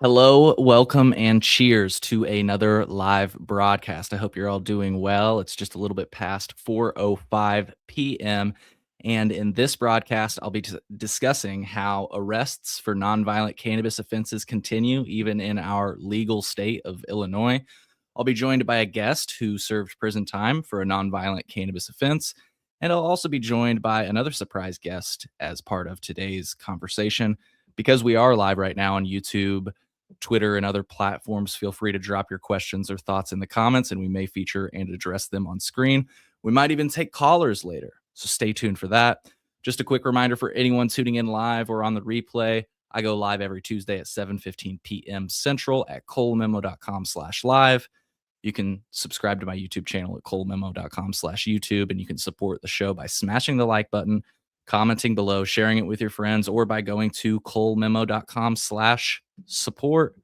Hello, welcome, and cheers to another live broadcast. I hope you're all doing well. It's just a little bit past 4:05 p.m. And in this broadcast, I'll be discussing how arrests for nonviolent cannabis offenses continue, even in our legal state of Illinois. I'll be joined by a guest who served prison time for a nonviolent cannabis offense. And I'll also be joined by another surprise guest as part of today's conversation. Because we are live right now on YouTube, Twitter, and other platforms, feel free to drop your questions or thoughts in the comments, and we may feature and address them on screen. We might even take callers later, so stay tuned for that. Just a quick reminder for anyone tuning in live or on the replay, I go live every Tuesday at 7:15 p.m. Central at colememo.com/live. You can subscribe to my YouTube channel at colememo.com/YouTube, and you can support the show by smashing the like button, commenting below, sharing it with your friends, or by going to colememo.com/support.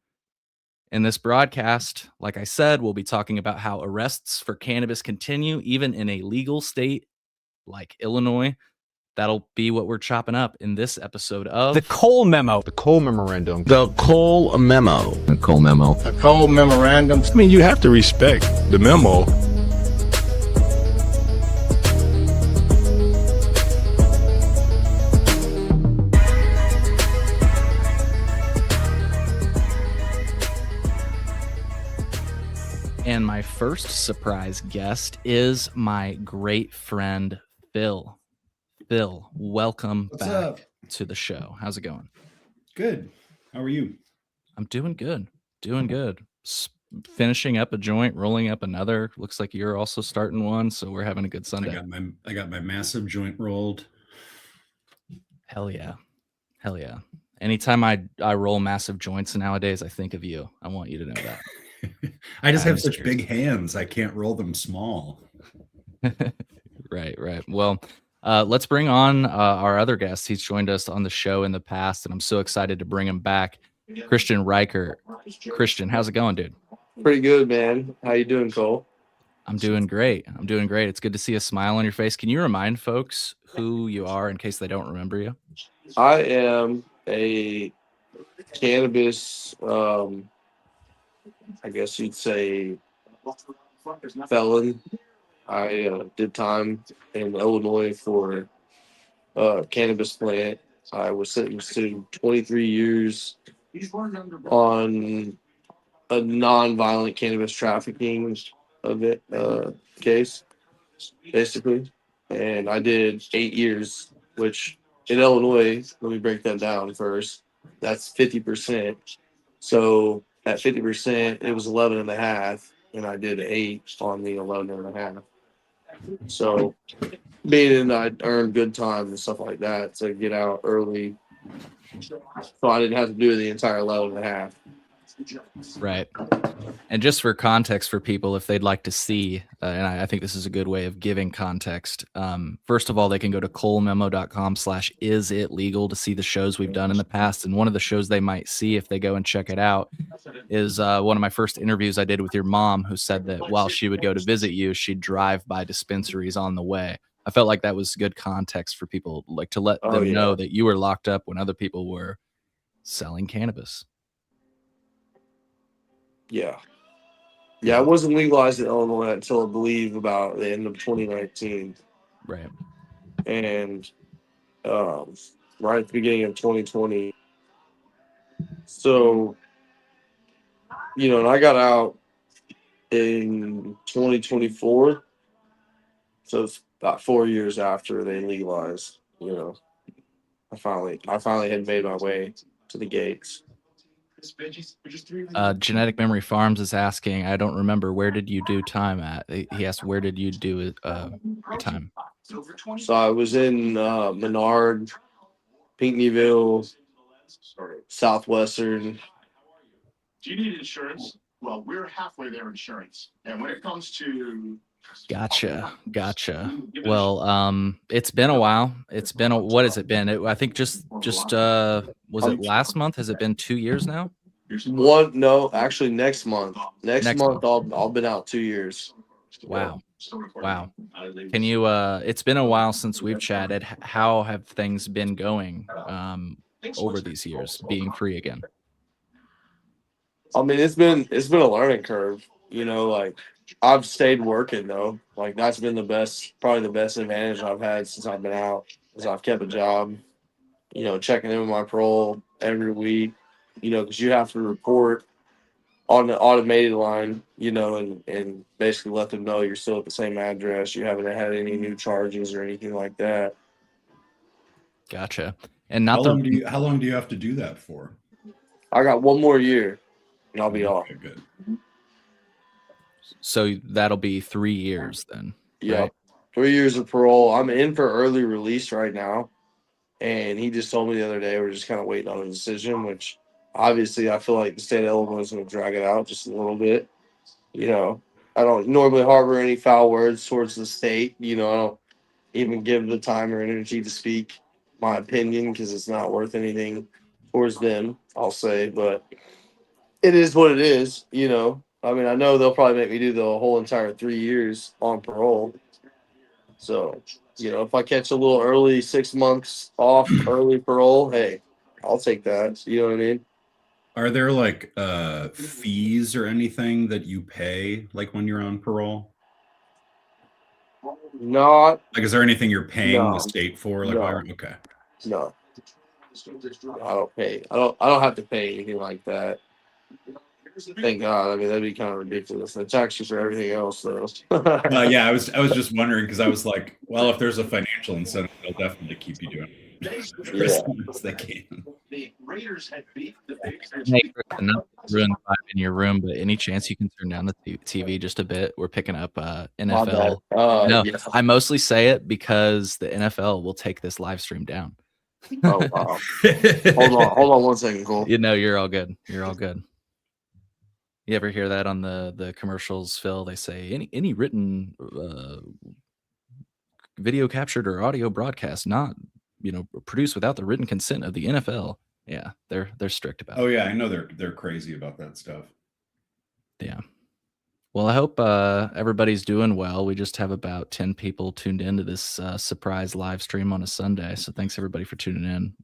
In this broadcast, like I said, we'll be talking about how arrests for cannabis continue, even in a legal state like Illinois. That'll be what we're chopping up in this episode of The Cole Memo. The Cole Memorandum. The Cole Memo. The Cole Memo. The Cole Memorandum. I mean, you have to respect the memo. And my first surprise guest is my great friend, Phil. Phil, welcome back to the show. How's it going? Good. How are you? I'm doing good. Finishing up a joint, rolling up another. Looks like you're also starting one, so we're having a good Sunday. I got my massive joint rolled. Hell yeah. Anytime I roll massive joints nowadays, I think of you. I want you to know that. I just have such big hands. I can't roll them small. Right. Well, let's bring on our other guest. He's joined us on the show in the past, and I'm so excited to bring him back. Christian Reichert. Christian, how's it going, dude? Pretty good, man. How you doing, Cole? I'm doing great. It's good to see a smile on your face. Can you remind folks who you are in case they don't remember you? I am a cannabis, I guess you'd say, felon. I did time in Illinois for cannabis plant. I was sentenced to 23 years on a non-violent cannabis trafficking case, basically. And I did 8 years, which in Illinois, let me break that down first. That's 50%. So at 50%, it was 11 and a half, and I did 8 on the 11 and a half. So being I'd earned good time and stuff like that to get out early, so I didn't have to do the entire 11 and a half. Right. And just for context for people, if they'd like to see, and I think this is a good way of giving context. First of all, they can go to colememo.com/isitlegal to see the shows we've done in the past. And one of the shows they might see if they go and check it out is one of my first interviews I did with your mom, who said that while she would go to visit you, she'd drive by dispensaries on the way. I felt like that was good context for people, like to let them know that you were locked up when other people were selling cannabis. Yeah, it wasn't legalized in Illinois until I believe about the end of 2019. Right. And right at the beginning of 2020. So, and I got out in 2024. So it's about 4 years after they legalized, I finally had made my way to the gates. Genetic Memory Farms is asking, I don't remember, where did you do time at? He asked, where did you do time? So I was in Menard, Pinckneyville, Southwestern. Do you need insurance? Well, we're halfway there insurance. And when it comes to Gotcha. Well, it's been a while. What has it been? I think just was it last month? Has it been 2 years now? No, actually next month. Next month I'll been out 2 years. Wow. Wow. Can you it's been a while since we've chatted. How have things been going over these years being free again? I mean, it's been a learning curve. Like I've stayed working though. Like that's been probably the best advantage I've had since I've been out, is I've kept a job. Checking in with my parole every week. Because you have to report on the automated line. And basically let them know you're still at the same address. You haven't had any new charges or anything like that. Gotcha. And not the How long do you have to do that for? I got one more year, and I'll be off. Okay, good. so that'll be 3 years then. Yeah, Right? 3 years of parole. I'm in for early release right now, and he just told me the other day we're just kind of waiting on a decision. Which obviously I feel like the state of Illinois is going to drag it out just a little bit. I don't normally harbor any foul words towards the state. I don't even give the time or energy to speak my opinion because it's not worth anything towards them, I'll say. But it is what it is. I mean, I know they'll probably make me do the whole entire 3 years on parole. So, if I catch a little early 6 months off early parole, hey, I'll take that. You know what I mean? Are there like fees or anything that you pay like when you're on parole? Not, Like, is there anything you're paying No. the state for? Like, No. while you're, okay. no. I don't pay. I don't have to pay anything like that. Thank God. I mean, that'd be kind of ridiculous. They tax you for everything else, though. Yeah, I was just wondering because I was like, well, if there's a financial incentive, they'll definitely keep you doing it for as long as they can. The Raiders had beat the Patriots. Hey, Kristen, not to ruin the vibe in your room, but any chance you can turn down the TV just a bit? We're picking up NFL. No, Yeah. I mostly say it because the NFL will take this live stream down. Oh, wow. Hold on 1 second, Cole. You're all good. You're all good. You ever hear that on the commercials, Phil? They say any written video captured or audio broadcast not produced without the written consent of the NFL. Yeah, they're strict about Oh it. yeah, I know they're crazy about that stuff. Yeah. Well, I hope everybody's doing well. We just have about 10 people tuned into this surprise live stream on a Sunday. So thanks everybody for tuning in.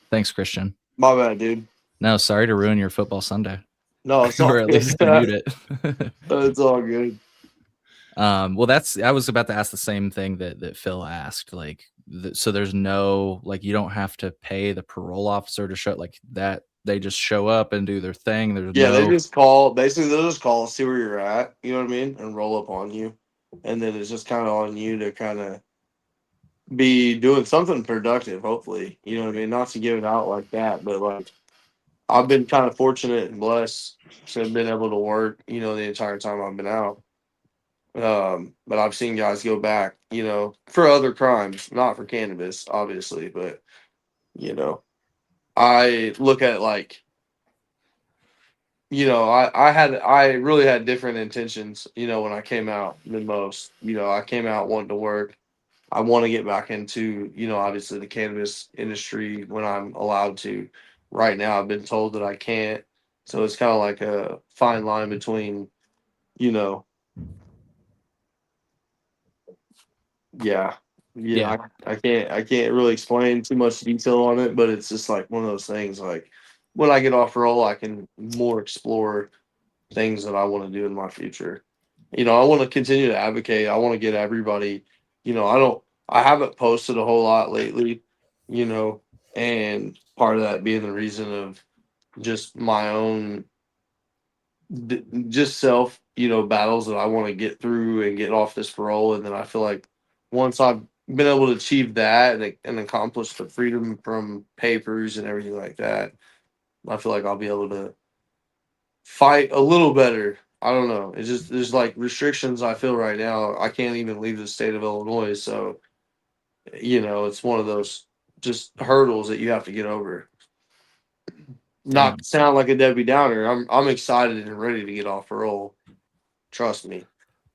Thanks, Christian. My bad, dude. No, sorry to ruin your football Sunday. No, it's all Or at good. least mute it. It's all good. Well, I was about to ask the same thing that Phil asked. Like, so there's no, like, you don't have to pay the parole officer to show like that. They just show up and do their thing. There's Yeah, no, they just call. Basically, they'll just call, see where you're at. You know what I mean, and roll up on you, and then it's just kind of on you to kind of be doing something productive. Hopefully, you know what I mean. Not to give it out like that, but like I've been kind of fortunate and blessed to have been able to work. The entire time I've been out. But I've seen guys go back, for other crimes, not for cannabis, obviously, but I look at like, I really had different intentions, when I came out than most. I came out wanting to work. I want to get back into, obviously the cannabis industry when I'm allowed to. Right now, I've been told that I can't. So it's kind of like a fine line between, yeah. Yeah. I can't really explain too much detail on it, but it's just like one of those things. Like when I get off roll, I can more explore things that I want to do in my future. I want to continue to advocate. I want to get everybody. I haven't posted a whole lot lately. And part of that being the reason of just my own, just self, battles that I want to get through and get off this parole. And then I feel like once I've been able to achieve that and accomplish the freedom from papers and everything like that, I feel like I'll be able to fight a little better. I don't know. It's just there's like restrictions I feel right now. I can't even leave the state of Illinois, so it's one of those just hurdles that you have to get over. Not to sound like a Debbie Downer. I'm excited and ready to get off parole. Trust me.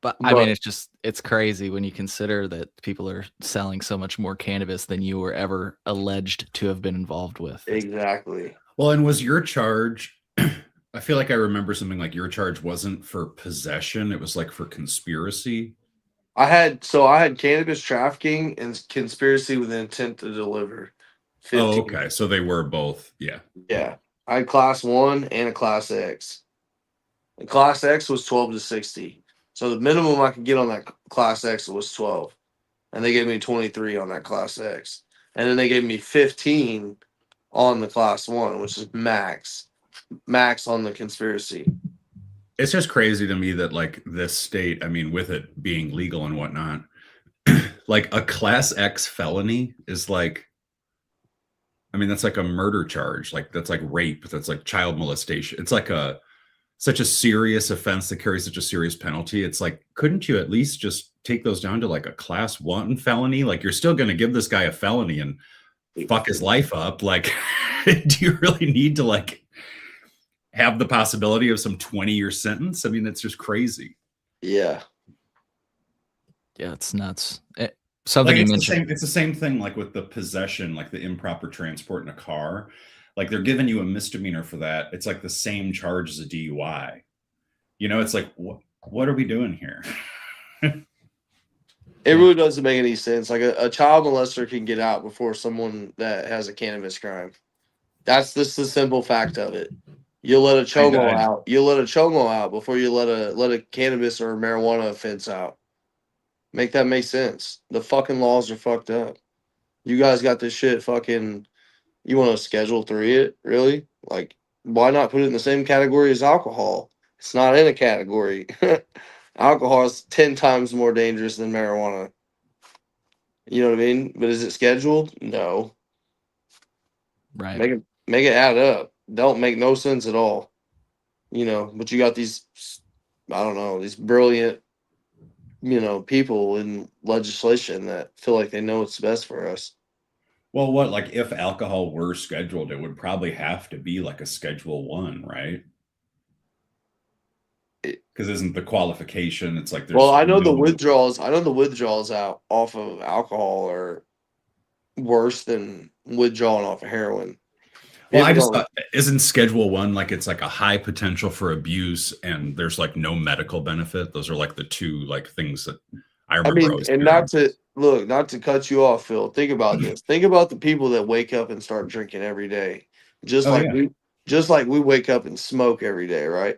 But I mean, it's crazy when you consider that people are selling so much more cannabis than you were ever alleged to have been involved with. Exactly. Well, and was your charge I feel like I remember something like your charge wasn't for possession; it was like for conspiracy. I had cannabis trafficking and conspiracy with intent to deliver. Oh, 15. okay. So they were both. Yeah. Yeah. I had class 1 and a class X. And class X was 12 to 60. So the minimum I could get on that class X was 12. And they gave me 23 on that class X. And then they gave me 15 on the class 1, which is max on the conspiracy. It's just crazy to me that like this state, I mean, with it being legal and whatnot, like a class X felony is like, I mean, that's like a murder charge. Like that's like rape. That's like child molestation. It's like such a serious offense that carries such a serious penalty. It's like, couldn't you at least just take those down to like a class 1 felony? Like you're still going to give this guy a felony and fuck his life up. Like, do you really need to like have the possibility of some 20-year sentence? I mean, it's just crazy. Yeah. Yeah, it's nuts. Something Like you it's mentioned. the same thing like with the possession, like the improper transport in a car. Like they're giving you a misdemeanor for that. It's like the same charge as a DUI. You know, it's like what are we doing here? It really doesn't make any sense. Like a child molester can get out before someone that has a cannabis crime. That's just the simple fact of it. You'll let a chomo out. You'll let a chomo out before you let a cannabis or marijuana offense out. Make that make sense. The fucking laws are fucked up. You guys got this shit fucking. You want to Schedule 3 it? Really? Like, why not put it in the same category as alcohol? It's not in a category. Alcohol is 10 times more dangerous than marijuana. You know what I mean? But is it scheduled? No. Right. Make it add up. Don't make no sense at all. You know, but you got these, I don't know, these brilliant, people in legislation that feel like they know what's best for us. Well, what like if alcohol were scheduled, it would probably have to be like a Schedule 1, right? Because isn't the qualification? It's like there's Well, I know the no. withdrawals. I know the withdrawals out off of alcohol are worse than withdrawing off of heroin. Well, I People just don't. thought, isn't Schedule 1 like it's like a high potential for abuse and there's like no medical benefit? Those are like the two like things that I I remember mean, always and hearing. not to cut you off, Phil. Think about this. Think about the people that wake up and start drinking every day, just Oh like yeah. we wake up and smoke every day, right?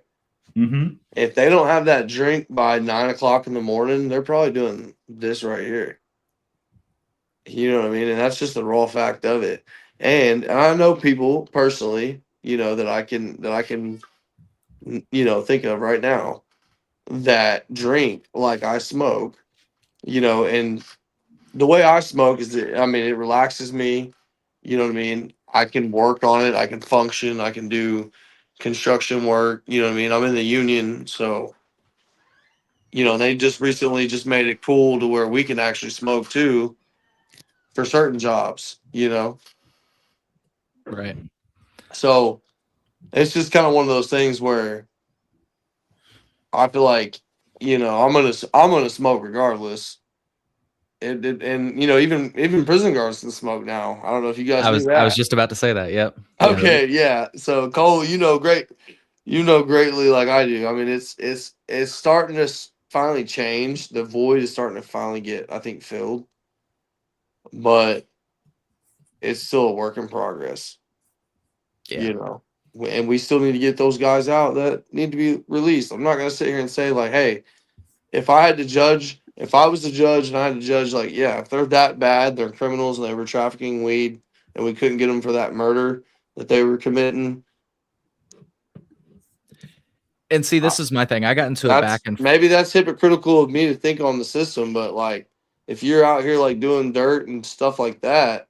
Mm-hmm. If they don't have that drink by 9 o'clock in the morning, they're probably doing this right here. You know what I mean? And that's just the raw fact of it. And I know people personally, that I can think of right now that drink like I smoke, and the way I smoke is that, I mean, it relaxes me. You know what I mean? I can work on it. I can function. I can do construction work. You know what I mean? I'm in the union, so they just recently just made it cool to where we can actually smoke too for certain jobs. Right. So it's just kind of one of those things where I feel like I'm gonna smoke regardless. And even prison guards can smoke now. I don't know if you guys I knew was that. just about to say that. Yep. Yeah. Okay, yeah. So Cole, greatly like I do. I mean, it's starting to finally change. The void is starting to finally get, I think, filled, but it's still a work in progress. Yeah. And we still need to get those guys out that need to be released. I'm not gonna sit here and say like, hey, if I was the judge and I had to judge, like, yeah, if they're that bad, they're criminals and they were trafficking weed, and we couldn't get them for that murder that they were committing. And see, this is my thing. I got into it back and Maybe that's hypocritical of me to think on the system, but like, if you're out here like doing dirt and stuff like that,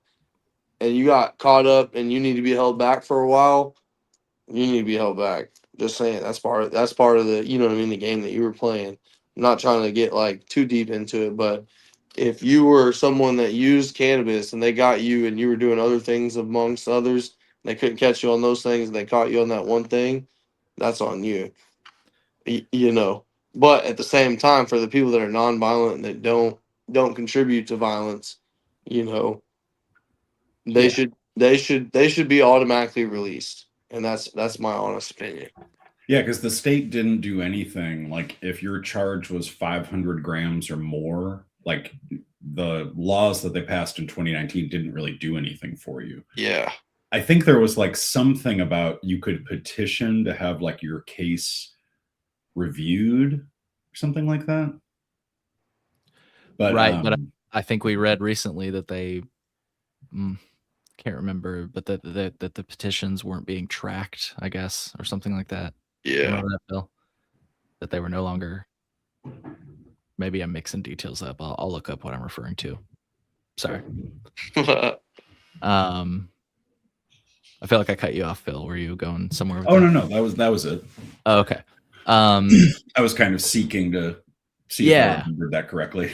and you got caught up and you need to be held back for a while, you need to be held back. Just saying, that's part of the, what I mean, the game that you were playing. I'm not trying to get like too deep into it, but if you were someone that used cannabis and they got you and you were doing other things amongst others, they couldn't catch you on those things and they caught you on that one thing, that's on you. But at the same time, for the people that are nonviolent and that don't contribute to violence, they Yeah. should be automatically released. and that's my honest opinion. Yeah, because the state didn't do anything. Like if your charge was 500 grams or more, like the laws that they passed in 2019 didn't really do anything for you. Yeah. I think there was like something about you could petition to have like your case reviewed or something like that. But Right, but I think we read recently that they can't remember, but that the petitions weren't being tracked, I guess, or something like that. Yeah. Remember that, Bill? That they were no longer. Maybe I'm mixing details up. I'll look up what I'm referring to. Sorry. I feel like I cut you off, Phil. Were you going somewhere with oh that? no, that was it. Oh, okay. I was kind of seeking to see if I remembered that correctly.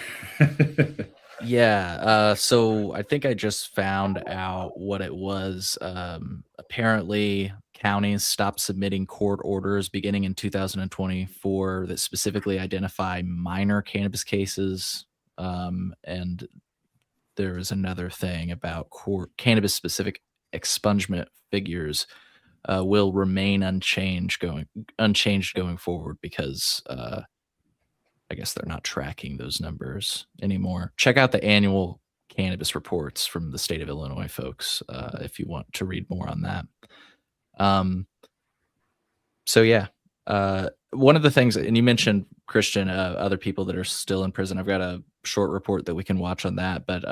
Yeah. So I think I just found out what it was. Apparently, counties stopped submitting court orders beginning in 2024 that specifically identify minor cannabis cases. And there is another thing about cannabis specific expungement figures will remain unchanged going forward because I guess they're not tracking those numbers anymore. Check out the annual cannabis reports from the state of Illinois, folks, if you want to read more on that. So yeah, one of the things, and you mentioned, Christian, other people that are still in prison. I've got a short report that we can watch on that, but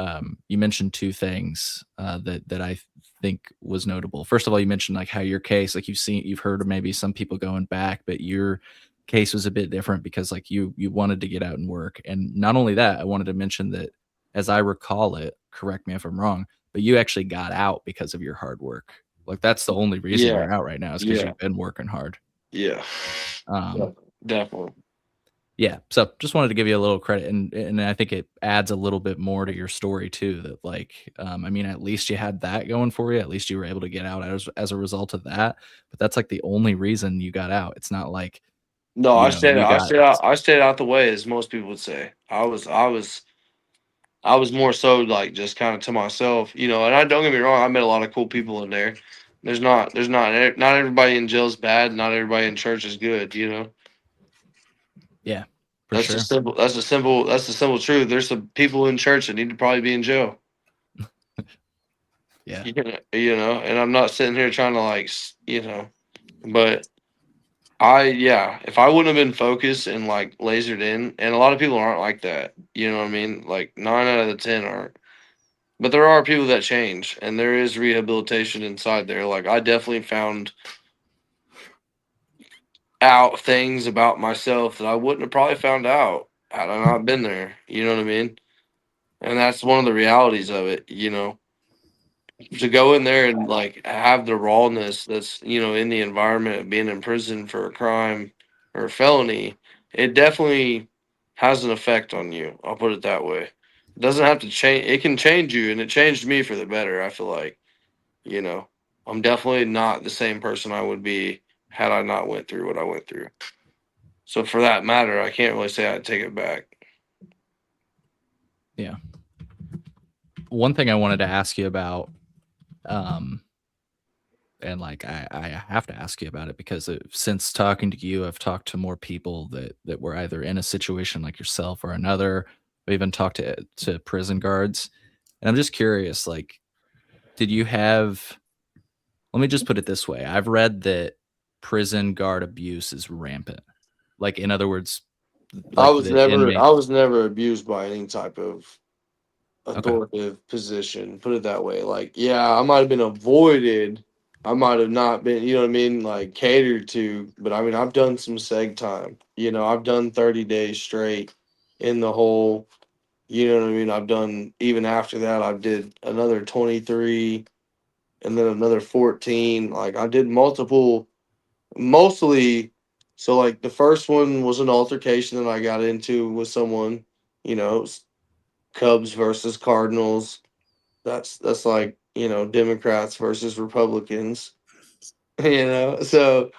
you mentioned two things that I think was notable. First of all, you mentioned like how your case, like you've heard of maybe some people going back, but your case was a bit different because like you wanted to get out and work. And not only that, I wanted to mention that, as I recall it, correct me if I'm wrong, but you actually got out because of your hard work. Like that's the only reason Yeah. you're out right now is because you've been working hard. Yeah. Definitely. Yeah. So just wanted to give you a little credit, and I think it adds a little bit more to your story too. That like, I mean, at least you had that going for you. At least you were able to get out as a result of that. But that's like the only reason you got out. It's not like No, I stayed you got. I stayed out the way, as most people would say. I was more so like just kind of to myself, and I don't get me wrong, I met a lot of cool people in there. Not everybody in jail's bad, not everybody in church is good, Yeah, for That's sure. the simple truth. There's some people in church that need to probably be in jail. Yeah. And I'm not sitting here trying to but if I wouldn't have been focused and like lasered in, and a lot of people aren't like that, you know what I mean? Like 9 out of the 10 aren't. But there are people that change, and there is rehabilitation inside there. Like I definitely found out things about myself that I wouldn't have probably found out had I not been there. You know what I mean? And that's one of the realities of it, to go in there and like have the rawness that's, in the environment of being in prison for a crime or a felony. It definitely has an effect on you. I'll put it that way. It doesn't have to change. It can change you, and it changed me for the better. I feel like, I'm definitely not the same person I would be had I not went through what I went through. So for that matter, I can't really say I'd take it back. Yeah. One thing I wanted to ask you about, and like I have to ask you about it because since talking to you, I've talked to more people that were either in a situation like yourself or another. I've even talked to prison guards, and I'm just curious, like, did you have? Let me just put it this way: I've read that prison guard abuse is rampant. Like, in other words, I like was the never abused by any type of authoritative position. Put it that way. Like, yeah, I might have been avoided. I might have not been, you know what I mean, like catered to. But I mean, I've done some seg time. I've done 30 days straight in the hole. You know what I mean? I've done, even after that, I did another 23 and then another 14. Like, I did mostly. So, like, the first one was an altercation that I got into with someone, Cubs versus Cardinals. That's like, Democrats versus Republicans. So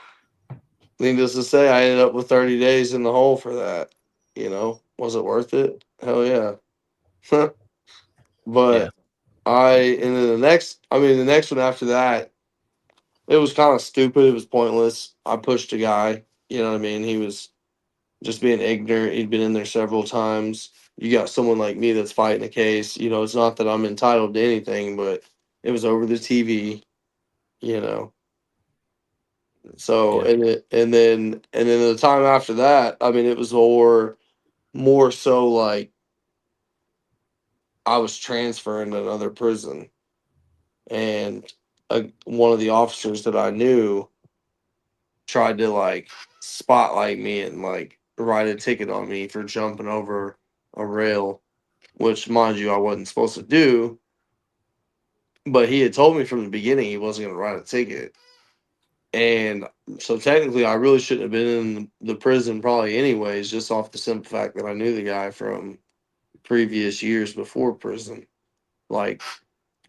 needless to say, I ended up with 30 days in the hole for that. Was it worth it? Hell yeah. Yeah. But the next one after that, it was kind of stupid. It was pointless. I pushed a guy. You know what I mean? He was just being ignorant. He'd been in there several times. You got someone like me that's fighting a case. You know, it's not that I'm entitled to anything, but it was over the TV. You know, so Yeah. and then the time after that, I mean, it was more so like I was transferring to another prison, and one of the officers that I knew tried to like spotlight me and like write a ticket on me for jumping over a rail, which mind you I wasn't supposed to do, but he had told me from the beginning he wasn't going to write a ticket. And so technically I really shouldn't have been in the prison probably anyways, just off the simple fact that I knew the guy from previous years before prison. Like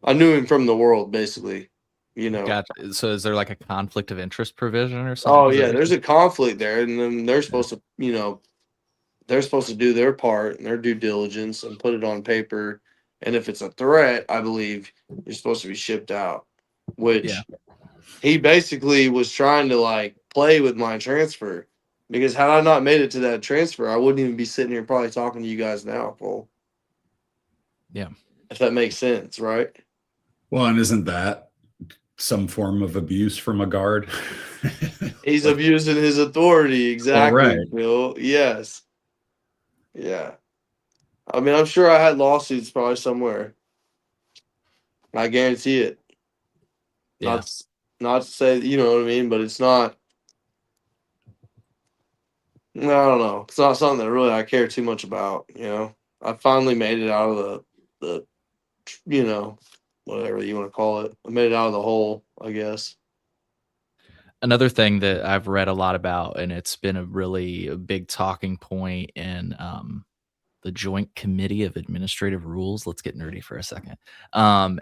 I knew him from the world basically, you know. Gotcha. So is there like a conflict of interest provision or something? Oh Is that yeah, what there's you- a conflict there, and then they're supposed to, they're supposed to do their part and their due diligence and put it on paper. And if it's a threat, I believe you're supposed to be shipped out. Yeah. Which he basically was trying to like play with my transfer. Because had I not made it to that transfer, I wouldn't even be sitting here probably talking to you guys now, Cole. Yeah. If that makes sense, right? Well, and isn't that some form of abuse from a guard? He's Like, abusing his authority. Exactly, right. Bill. Yes. Yeah. I mean, I'm sure I had lawsuits probably somewhere. I guarantee it. Yeah. Not to say, you know what I mean, but it's not. I don't know. It's not something that really I care too much about. You know, I finally made it out of the you know, whatever you want to call it. I made it out of the hole, I guess. Another thing that I've read a lot about, and it's been a really big talking point in the Joint Committee of Administrative Rules. Let's get nerdy for a second. And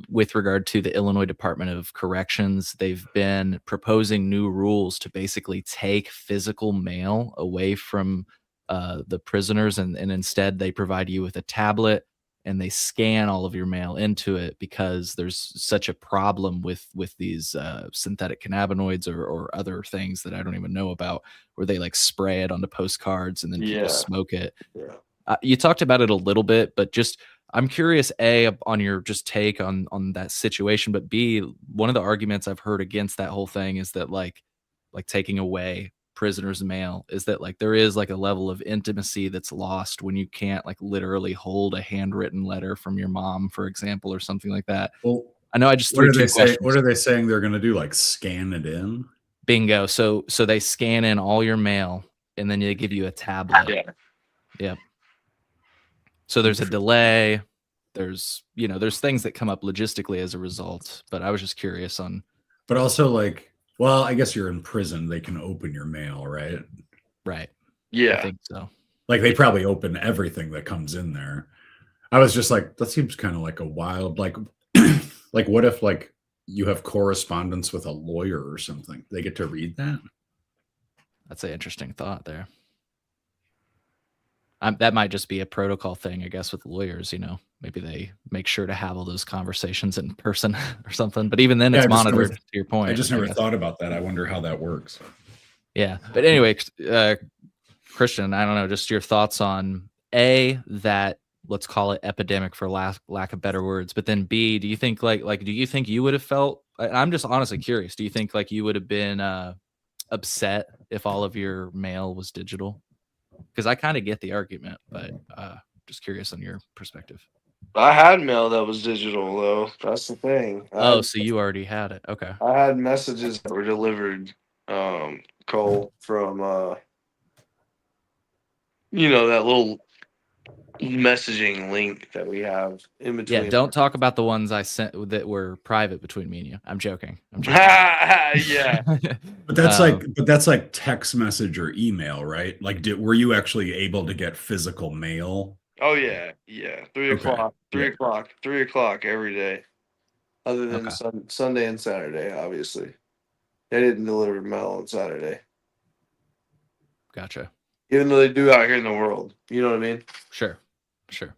with regard to the Illinois Department of Corrections, they've been proposing new rules to basically take physical mail away from the prisoners, and instead they provide you with a tablet and they scan all of your mail into it because there's such a problem with these synthetic cannabinoids or other things that I don't even know about, where they like spray it onto postcards and then people Yeah. smoke it. Yeah. You talked about it a little bit, but just I'm curious, A, on your just take on that situation, but B, one of the arguments I've heard against that whole thing is that like taking away prisoners' mail is that like there is like a level of intimacy that's lost when you can't like literally hold a handwritten letter from your mom, for example, or something like that. Well, I know I just what threw are two they saying? questions. What are they saying they're going to do? Like scan it in? Bingo. So they scan in all your mail and then they give you a tablet. Yeah. Yep. So there's a delay. There's things that come up logistically as a result, but I was just curious on. But also, like, well, I guess you're in prison. They can open your mail, right? Right. I Yeah. think so. Like, they probably open everything that comes in there. I was just like, that seems kind of like a wild, like, like, what if, like, you have correspondence with a lawyer or something? They get to read that? That's an interesting thought there. That might just be a protocol thing, I guess, with lawyers. Maybe they make sure to have all those conversations in person or something. But even then, Yeah, it's I just monitored. never- To your point, I just never guess. thought about that. I wonder how that works. Yeah, but anyway, Christian, I don't know, just your thoughts on A, that let's call it epidemic for lack of better words, but then B, do you think do you think you would have felt? I'm just honestly curious. Do you think like you would have been upset if all of your mail was digital? Because I kind of get the argument, but just curious on your perspective. I had mail that was digital though. That's the thing. So you already had it. Okay. I had messages that were delivered, Cole, from that little messaging link that we have in between. Yeah, don't talk about the ones I sent that were private between me and you. I'm joking. Yeah. But that's like text message or email, right? Like, were you actually able to get physical mail? Oh yeah. 3 o'clock. 3 o'clock every day. Other than Sunday and Saturday, obviously. They didn't deliver mail on Saturday. Gotcha. Even though they do out here in the world. You know what I mean? Sure.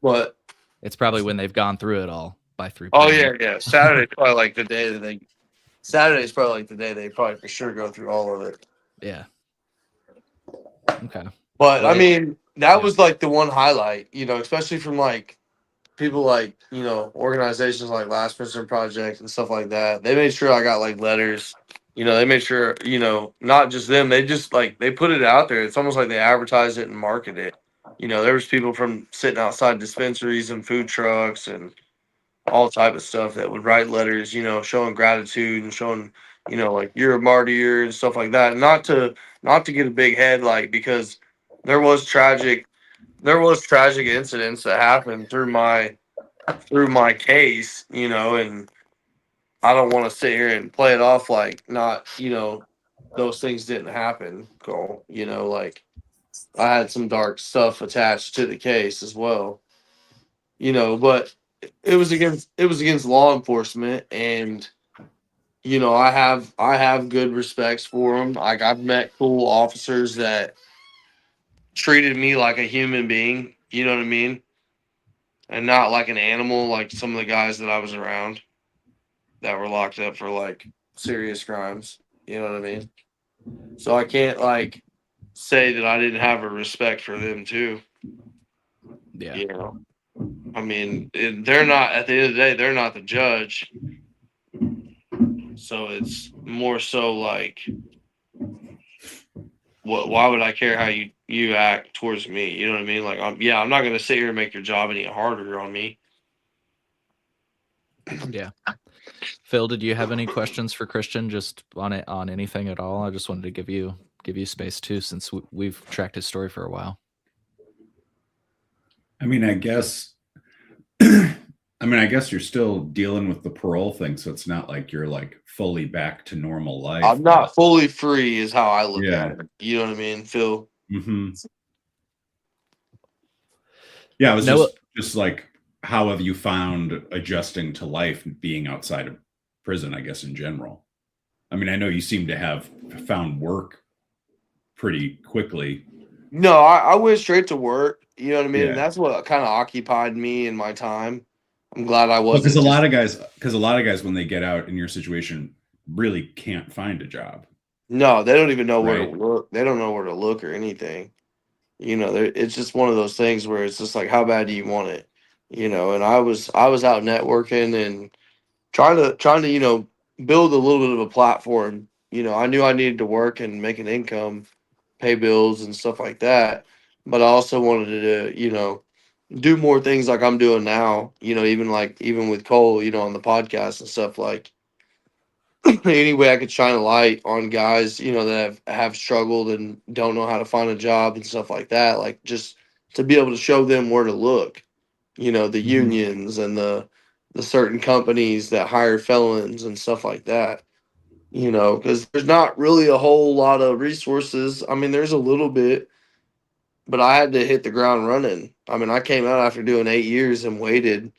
But It's probably when they've gone through it all by 3 oh p.m. yeah. Saturday's probably like the day that Saturday's probably like the day they probably for sure go through all of it. Yeah. Okay. But Well, I mean, that yeah. was like the one highlight, you know, especially from like people like, you know, organizations like Last Prisoner Project and stuff like that. They made sure I got like letters. You know, they made sure, you know, not just them, they just like they put it out there. It's almost like they advertise it and market it. You know, there was people from sitting outside dispensaries and food trucks and all type of stuff that would write letters, you know, showing gratitude and showing, you know, like you're a martyr and stuff like that. Not to get a big head, like because there was tragic incidents that happened through my case, you know, and I don't want to sit here and play it off like not, you know, those things didn't happen. Cole, you know, like I had some dark stuff attached to the case as well, you know, but it was against law enforcement, and you know I have good respects for them. Like I've met cool officers that treated me like a human being. You know what I mean? And not like an animal, like some of the guys that I was around that were locked up for like serious crimes. You know what I mean? So I can't like say that I didn't have a respect for them too. Yeah. You know, I mean, they're not at the end of the day, they're not the judge. So it's more so like, what? Why would I care how you act towards me? You know what I mean? Like, I'm not gonna sit here and make your job any harder on me. Yeah. Phil, did you have any questions for Christian just on anything at all? I just wanted to give you space too, since we've tracked his story for a while. I mean, I guess you're still dealing with the parole thing, so it's not like you're like fully back to normal life. I'm not fully free, is how I look Yeah. at it. You know what I mean, Phil? Mm-hmm. Yeah, I was just like, how have you found adjusting to life being outside of prison, I guess, in general? I mean, I know you seem to have found work pretty quickly. No, I went straight to work. You know what I mean? Yeah. And that's what kind of occupied me in my time. I'm glad I wasn't. Because a lot of guys, when they get out in your situation, really can't find a job. No, they don't even know where Right. to look. They don't know where to look or anything. You know, it's just one of those things where it's just like, how bad do you want it? You know, and I was out networking and trying to, you know, build a little bit of a platform. You know, I knew I needed to work and make an income, pay bills and stuff like that. But I also wanted to, you know, do more things like I'm doing now, you know, even with Cole, you know, on the podcast and stuff, like any way I could shine a light on guys, you know, that have struggled and don't know how to find a job and stuff like that. Like just to be able to show them where to look, you know, the unions and the certain companies that hire felons and stuff like that. You know, because there's not really a whole lot of resources. I mean, there's a little bit, but I had to hit the ground running. I mean, I came out after doing 8 years and waited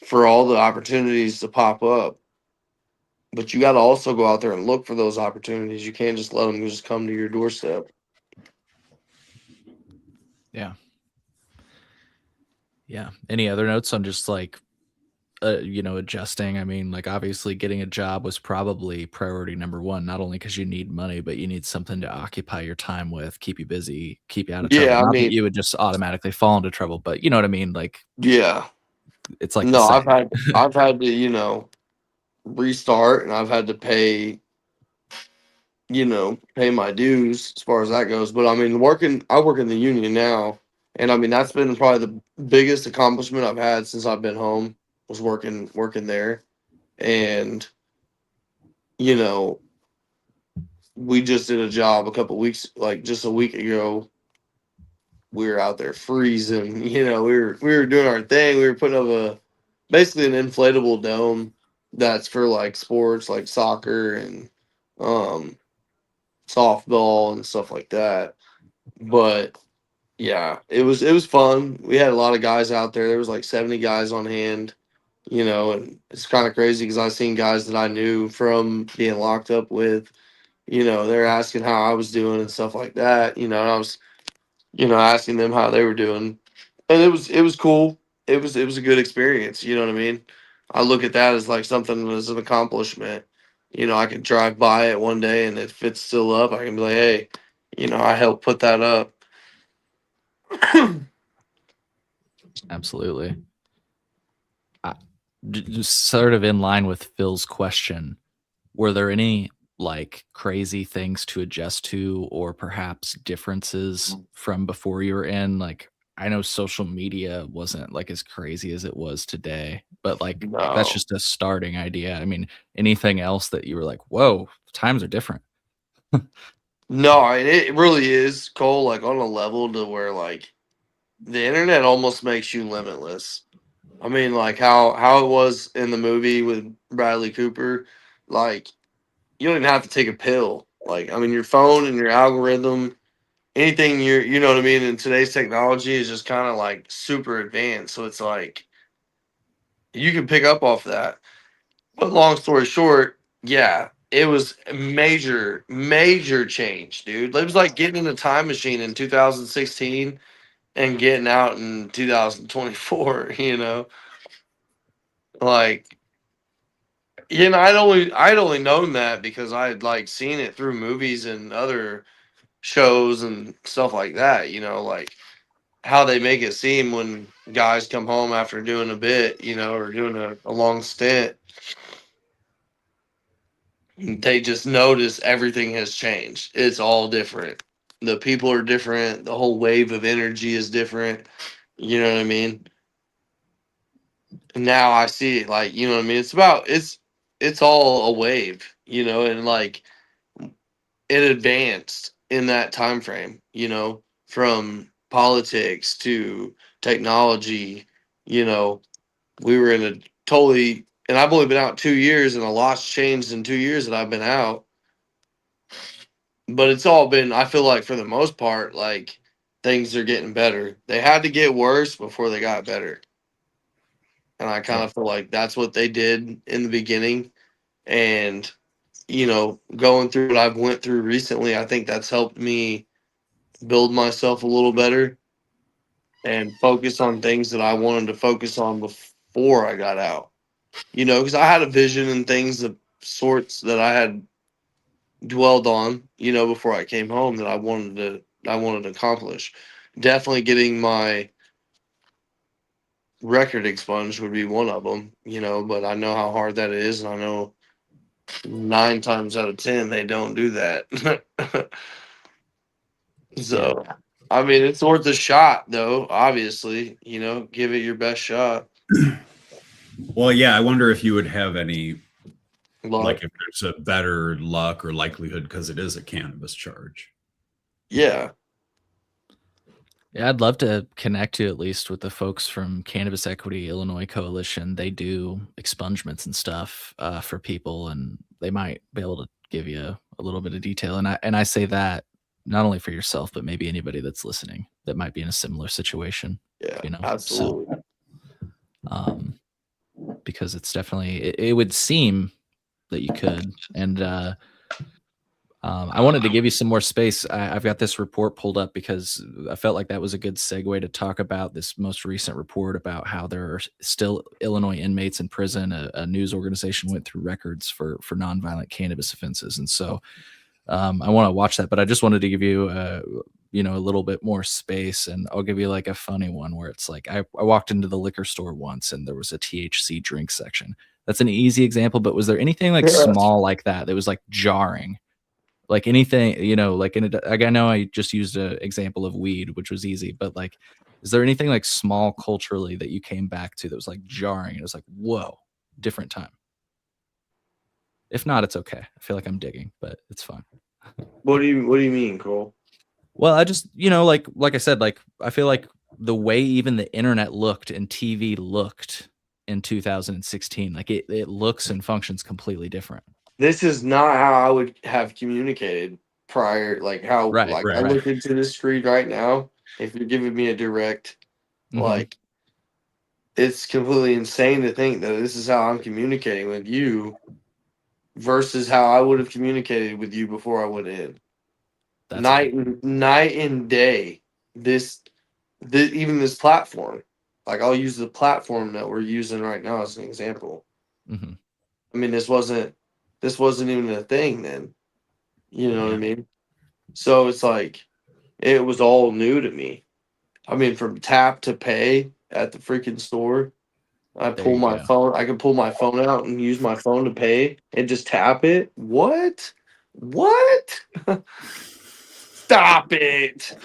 for all the opportunities to pop up. But you got to also go out there and look for those opportunities. You can't just let them just come to your doorstep. Yeah. Yeah. Any other notes on just like, you know, adjusting? I mean, like obviously getting a job was probably priority number one, not only because you need money, but you need something to occupy your time with, keep you busy, keep you out of trouble. Yeah, I Not that mean, you would just automatically fall into trouble, but you know what I mean? Like yeah. it's like the No, same. I've had to, you know, restart, and I've had to pay, you know, pay my dues as far as that goes. But I mean, I work in the union now, and I mean that's been probably the biggest accomplishment I've had since I've been home, was working there. And you know, we just did a job a couple weeks, like just a week ago. We were out there freezing. You know, we were doing our thing. We were putting up basically an inflatable dome that's for like sports like soccer and um softball and stuff like that. But yeah, it was fun. We had a lot of guys out there. There was like 70 guys on hand, you know, and it's kind of crazy because I seen guys that I knew from being locked up with, you know, they're asking how I was doing and stuff like that, you know, and I was, you know, asking them how they were doing. And it was cool. It was a good experience, you know what I mean? I look at that as like something as an accomplishment. I can drive by it one day, and if it's still up, I can be like, hey, I helped put that up. Absolutely. Just sort of in line with Phil's question, were there any like crazy things to adjust to or perhaps differences from before you were in? Like, I know social media wasn't like as crazy as it was today, but like that's No. just a starting idea. I mean, anything else that you were like, whoa, times are different? No, it really is, Cole, like on a level to where like the internet almost makes you limitless. I mean, like how it was in the movie with Bradley Cooper, like you don't even have to take a pill. Like, I mean, your phone and your algorithm, anything you know what I mean, in today's technology is just kind of like super advanced. So it's like you can pick up off that. But long story short, yeah, it was a major, major change, dude. It was like getting in a time machine in 2016 and getting out in 2024, Like, I'd only known that because I had like seen it through movies and other shows and stuff like that, like how they make it seem when guys come home after doing a bit, or doing a long stint. They just notice everything has changed. It's all different. The people are different. The whole wave of energy is different. You know what I mean? And now I see it like, you know what I mean? It's all a wave, and like it advanced in that time frame, from politics to technology, you know, we were in a totally and I've only been out 2 years and a lot's changed in 2 years that I've been out. But it's all been, I feel like for the most part, like things are getting better. They had to get worse before they got better. And I kind Yeah. of feel like that's what they did in the beginning. And, going through what I've went through recently, I think that's helped me build myself a little better and focus on things that I wanted to focus on before I got out. Because I had a vision and things of sorts that I had dwelled on, before I came home that I wanted to accomplish. Definitely getting my record expunged would be one of them, but I know how hard that is, and I know 9 times out of 10 they don't do that. Yeah. So, I mean, it's worth a shot, though. Obviously, give it your best shot. Well, yeah, I wonder if you would have any, Luck, like, if there's a better luck or likelihood because it is a cannabis charge. yeah, Yeah, I'd love to connect you at least with the folks from Cannabis Equity Illinois Coalition. They do expungements and stuff for people, and they might be able to give you a little bit of detail. And I say that not only for yourself, but maybe anybody that's listening that might be in a similar situation. yeah, So absolutely. um, because it's definitely it would seem that you could, and I wanted to give you some more space. I've got this report pulled up because I felt like that was a good segue to talk about this most recent report about how there are still Illinois inmates in prison. A news organization went through records for nonviolent cannabis offenses, and so I want to watch that. But I just wanted to give you, a little bit more space, and I'll give you like a funny one where it's like I walked into the liquor store once, and there was a THC drink section. That's an easy example, but was there anything like Yeah. small like that was like jarring? Like anything, like like I know I just used an example of weed, which was easy, but like, is there anything like small culturally that you came back to that was like jarring? It was like, whoa, different time. If not, it's okay. I feel like I'm digging, but it's fine. What do you mean, Cole? Well, I just, like I said, like I feel like the way even the internet looked and TV looked in 2016, like it looks and functions completely different. This is not how I would have communicated prior, like how Right, like I right. look into this screen right now. If you're giving me a direct, Hmm. like it's completely insane to think that this is how I'm communicating with you versus how I would have communicated with you before I went in. That's Night and day. This even this platform. Like I'll use the platform that we're using right now as an example. hmm I mean, this wasn't. This wasn't even a thing then. You know what I Yeah. mean? So it's like it was all new to me. I mean, from tap to pay at the freaking store. I There pull you my go. phone. I can pull my phone out and use my phone to pay and just tap it. What? What? Stop it!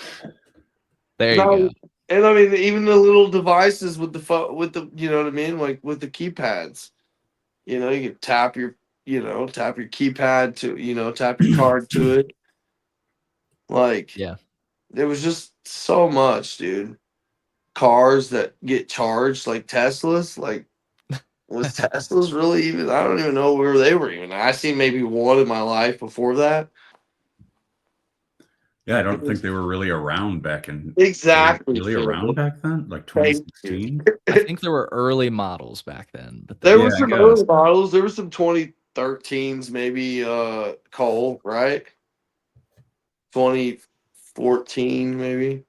There you No, go. and I mean, even the little devices with the phone, with the, you know what I mean, like with the keypads. You know, you can tap your, tap your keypad to, tap your card to it. Like, Yeah. there was just so much, dude. Cars that get charged like Teslas, like was Teslas really even? I don't even know where they were even. I seen maybe one in my life before that. Yeah, I don't think they were really around back in. They were Exactly. really around back then, like Thank you. 2016. I think there were early models back then, but There then were Yeah, I some guess. early models. There were some 2013s, maybe Cole, right? 2014, maybe.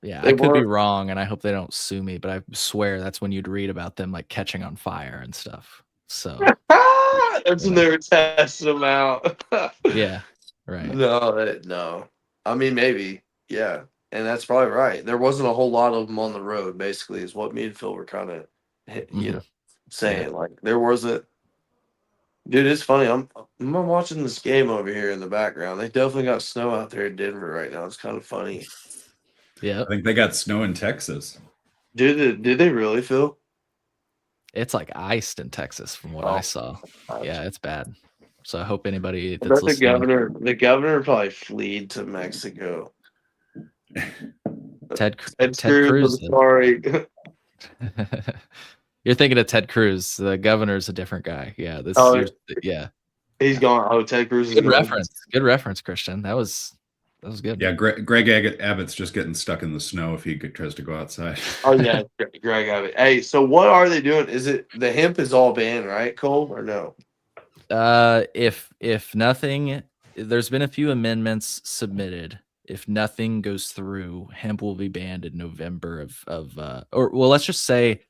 yeah, They I could be weren't. wrong, and I hope they don't sue me, but I swear that's when you'd read about them like catching on fire and stuff. So That's when yeah, they were testing them out. yeah, right. No. I mean, maybe. Yeah. And that's probably right. There wasn't a whole lot of them on the road, basically, is what me and Phil were kind of, Mhm. Yeah. saying. Like, there wasn't. Dude, it's funny. I'm watching this game over here in the background. They definitely got snow out there in Denver right now. It's kind of funny. Yep. I think they got snow in Texas. Did they really, Phil? It's like iced in Texas from what I Oh, saw. gosh. Yeah, it's bad. So I hope anybody I that's bet listening, the governor probably fled to Mexico. Ted Ted Ted Cruz, I'm Cruz. sorry. You're thinking of Ted Cruz. The governor's a different guy. Yeah, Oh, yeah. he's gone. Oh, Ted Cruz is Good gone. reference. Good reference, Christian. That was good. Yeah, Greg Abbott's just getting stuck in the snow if he tries to go outside. Oh yeah, Greg Abbott. Hey, so what are they doing? Is it the hemp is all banned, right, Cole, or no? If nothing, there's been a few amendments submitted. If nothing goes through, hemp will be banned in November or well, let's just say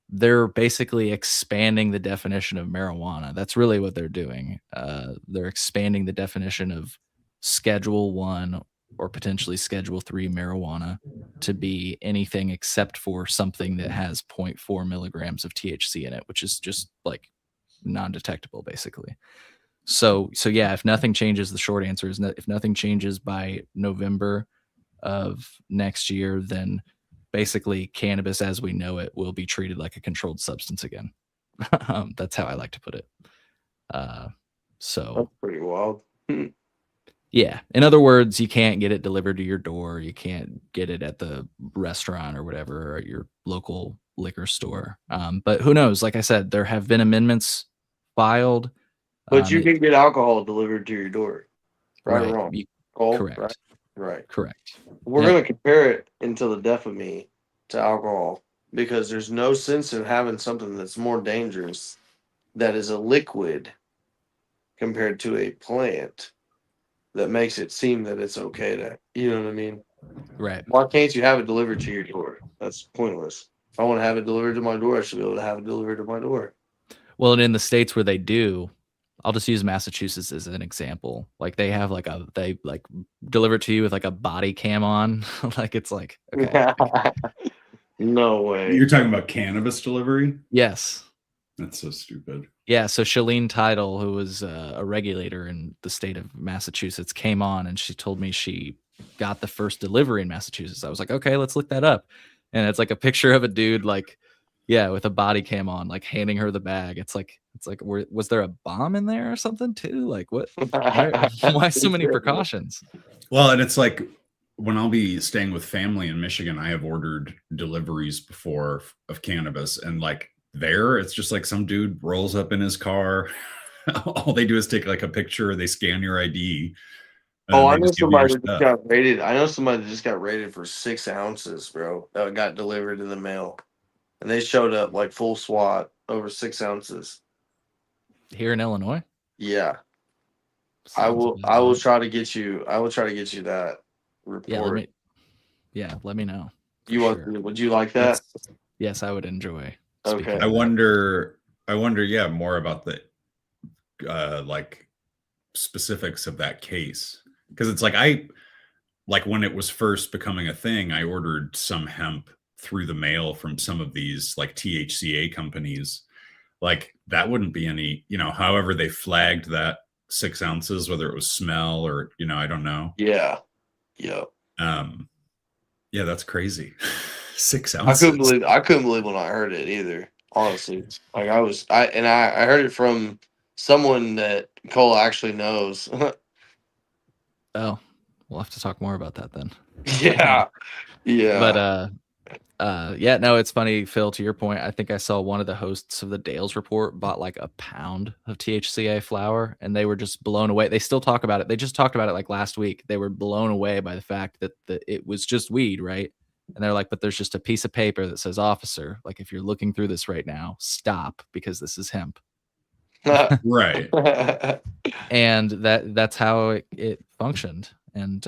they're basically expanding the definition of marijuana. That's really what they're doing. They're expanding the definition of Schedule 1 or potentially Schedule 3 marijuana to be anything except for something that has zero point 0.4 milligrams of THC in it, which is just like non-detectable basically. So yeah, if nothing changes, the short answer is if nothing changes by November of next year, then basically cannabis as we know it will be treated like a controlled substance again. That's how I like to put it. So That's pretty wild. yeah, in other words, you can't get it delivered to your door. You can't get it at the restaurant or whatever, or at your local liquor store. But who knows? Like I said, there have been amendments filed. But you It- can get alcohol delivered to your door, right or right. wrong? Cole, Correct. right? Right. Correct. We're Yep. gonna compare it until the death of me to alcohol because there's no sense in having something that's more dangerous that is a liquid compared to a plant that makes it seem that it's okay to, you know what I mean? Right. Why can't you have it delivered to your door? That's pointless. If I want to have it delivered to my door, I should be able to have it delivered to my door. Well, and in the states where they do, I'll just use Massachusetts as an example. Like they have they deliver it to you with like a body cam on. Like it's like, okay. No way. You're talking about cannabis delivery? Yes. That's so stupid. Yeah. So Shalene Title, who was a regulator in the state of Massachusetts, came on and she told me she got the first delivery in Massachusetts. I was like, okay, let's look that up. And it's like a picture of a dude like, yeah, with a body cam on, like handing her the bag. It's like, was there a bomb in there or something too? Like what? Why so many precautions? Well, and it's like when I'll be staying with family in Michigan, I have ordered deliveries before of cannabis, and like there, it's just like some dude rolls up in his car. All they do is take like a picture, they scan your ID. Oh, I they know just give you your somebody that just stuff. got rated. I know somebody that just got rated for 6 ounces, bro. That got delivered in the mail, and they showed up like full SWAT over 6 ounces. Here in Illinois? Yeah, Sounds about I will right. try to get you. I will try to get you that report. Let me know. You for want? sure. Would you like that? Yes, I would enjoy. Okay. I wonder, yeah, more about like specifics of that case, because it's like when it was first becoming a thing, I ordered some hemp through the mail from some of these like THCA companies. Like that wouldn't be any, however they flagged that 6 ounces, whether it was smell or, I don't know. Yeah. Yeah, that's crazy. 6 ounces. I couldn't believe when I heard it either. Honestly, like I heard it from someone that Cole actually knows. Oh, we'll have to talk more about that then. Yeah. But yeah, no, it's funny, Phil, to your point. I think I saw one of the hosts of the Dales Report bought like a pound of THCA flower, and they were just blown away. They still talk about it. They just talked about it like last week. They were blown away by the fact that it was just weed, right? And they're like, but there's just a piece of paper that says, officer, like if you're looking through this right now, stop, because this is hemp. Right. And that's how it functioned. And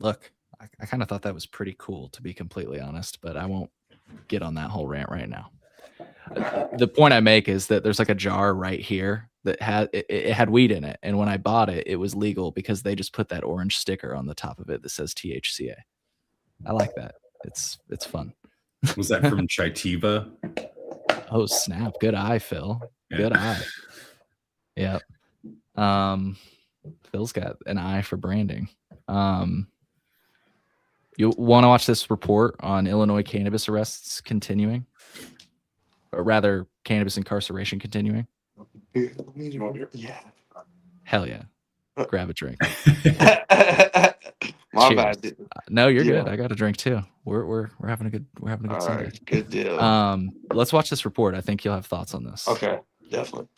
look, I kind of thought that was pretty cool, to be completely honest, but I won't get on that whole rant right now. The point I make is that there's like a jar right here that had it had weed in it, and when I bought it, it was legal because they just put that orange sticker on the top of it that says THCA. I like that. It's fun. Was that from Chitiva? Oh snap! Good eye, Phil. Yeah. Good eye. Yep. Phil's got an eye for branding. You want to watch this report on Illinois cannabis arrests continuing? Or rather, cannabis incarceration continuing? Yeah. Hell yeah. Grab a drink. My Cheers. bad. Dude. No, you're Yeah. good. I got a drink too. We're having a good All Sunday. right, good deal. Let's watch this report. I think you'll have thoughts on this. Okay, definitely.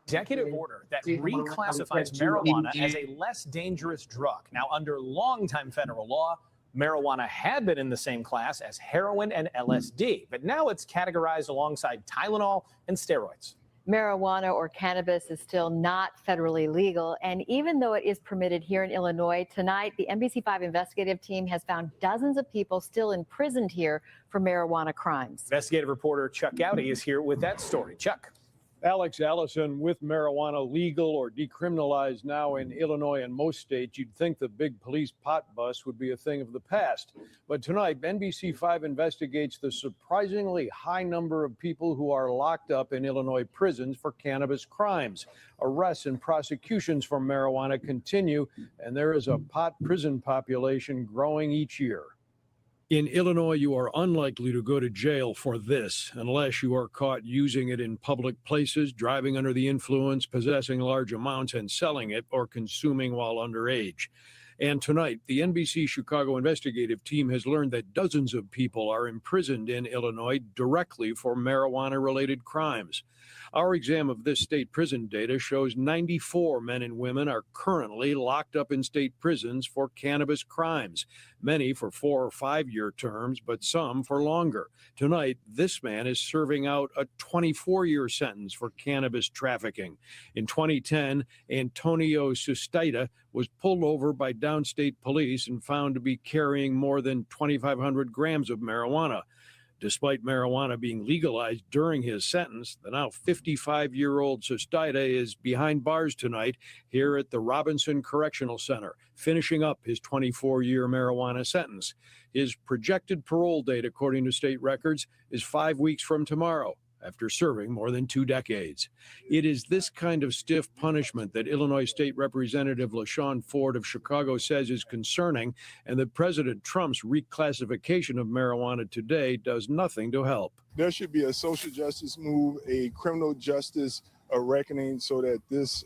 Executive order that reclassifies marijuana as a less dangerous drug. Now, under longtime federal law, marijuana had been in the same class as heroin and LSD, but now it's categorized alongside Tylenol and steroids. Marijuana or cannabis is still not federally legal, and even though it is permitted here in Illinois, tonight the NBC5 investigative team has found dozens of people still imprisoned here for marijuana crimes. Investigative reporter Chuck Gowdy is here with that story. Chuck. Alex Allison, with marijuana legal or decriminalized now in Illinois and most states, you'd think the big police pot bust would be a thing of the past. But tonight, NBC5 investigates the surprisingly high number of people who are locked up in Illinois prisons for cannabis crimes. Arrests and prosecutions for marijuana continue, and there is a pot prison population growing each year. In Illinois, you are unlikely to go to jail for this unless you are caught using it in public places, driving under the influence, possessing large amounts and selling it, or consuming while underage. And tonight, the NBC Chicago investigative team has learned that dozens of people are imprisoned in Illinois directly for marijuana-related crimes. Our exam of this state prison data shows 94 men and women are currently locked up in state prisons for cannabis crimes, many for 4 or 5 year terms, but some for longer. Tonight, this man is serving out a 24-year sentence for cannabis trafficking. In 2010, Antonio Sustaita was pulled over by downstate police and found to be carrying more than 2,500 grams of marijuana. Despite marijuana being legalized during his sentence, the now 55-year-old Sustaita is behind bars tonight here at the Robinson Correctional Center, finishing up his 24-year marijuana sentence. His projected parole date, according to state records, is 5 weeks from tomorrow, after serving more than 2 decades. It is this kind of stiff punishment that Illinois State Representative LaShawn Ford of Chicago says is concerning, and that President Trump's reclassification of marijuana today does nothing to help. There should be a social justice move, a criminal justice reckoning, so that this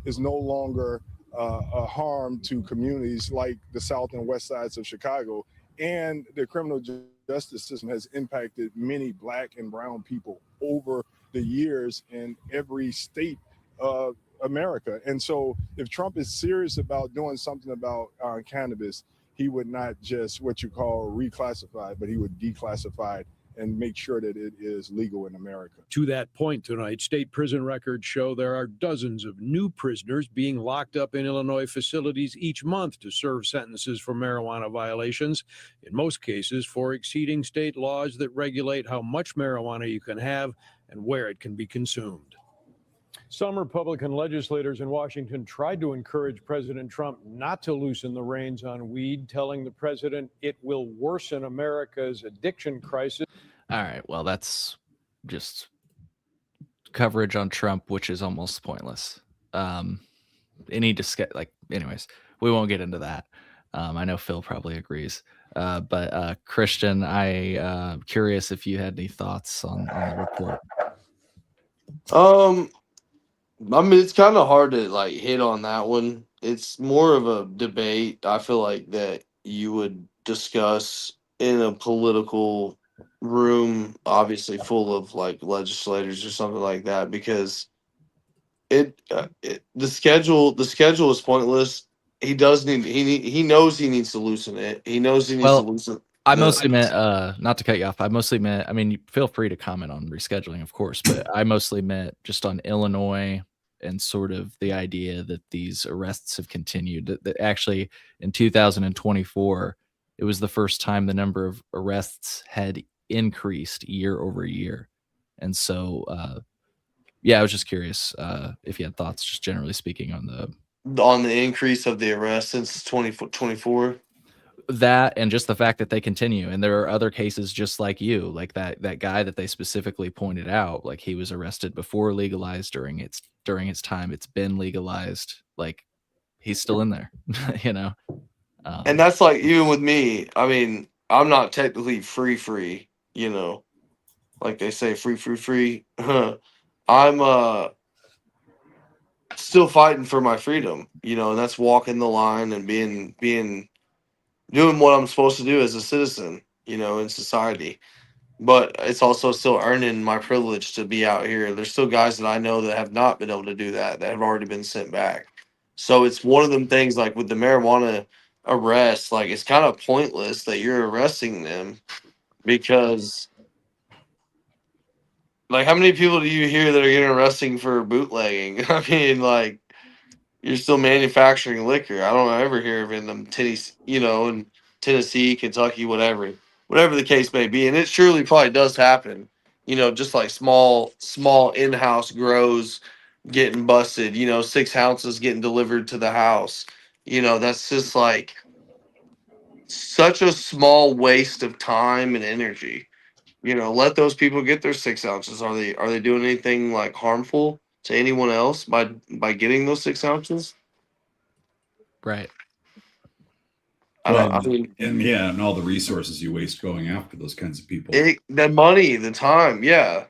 is no longer a harm to communities like the south and west sides of Chicago. And the criminal justice system has impacted many Black and brown people over the years in every state of America. And so if Trump is serious about doing something about cannabis, he would not just what you call reclassify, but he would declassify it and make sure that it is legal in America. To that point tonight, state prison records show there are dozens of new prisoners being locked up in Illinois facilities each month to serve sentences for marijuana violations, in most cases for exceeding state laws that regulate how much marijuana you can have and where it can be consumed. Some Republican legislators in Washington tried to encourage President Trump not to loosen the reins on weed, telling the president it will worsen America's addiction crisis. All right. Well, that's just coverage on Trump, which is almost pointless. Anyways, we won't get into that. I know Phil probably agrees. But Christian, I curious if you had any thoughts on the report. I mean, it's kind of hard to like hit on that one. It's more of a debate. I feel like that you would discuss in a political room, obviously full of like legislators or something like that, because the schedule is pointless. He does need he knows he needs to loosen it. He knows he needs to Well, loosen. I mostly meant, not to cut you off. I mostly meant, I mean, feel free to comment on rescheduling, of course, but I mostly meant just on Illinois and sort of the idea that these arrests have continued. That actually in 2024, it was the first time the number of arrests had increased year over year. And so, yeah, I was just curious if you had thoughts, just generally speaking, on the increase of the arrest since 2024. that, and just the fact that they continue. And there are other cases just like you, like that guy that they specifically pointed out, like he was arrested before legalized, during its time it's been legalized, like he's still in there. you know And that's like even with me. I mean, I'm not technically free, you know, like they say free. I'm still fighting for my freedom, you know, and that's walking the line and being doing what I'm supposed to do as a citizen, you know, in society. But it's also still earning my privilege to be out here. There's still guys that I know that have not been able to do that have already been sent back. So it's one of them things like with the marijuana arrest, like it's kind of pointless that you're arresting them because like how many people do you hear that are getting arrested for bootlegging? I mean, like you're still manufacturing liquor. I don't ever hear of in them Tennessee, you know, in Tennessee, Kentucky, whatever the case may be. And it surely probably does happen, you know, just like small in-house grows getting busted, you know, 6 ounces getting delivered to the house. You know, that's just like such a small waste of time and energy. You know, let those people get their 6 ounces. Are they doing anything like harmful to anyone else by getting those 6 ounces? right. Well, and all the resources you waste going after those kinds of people. The money, the time, yeah.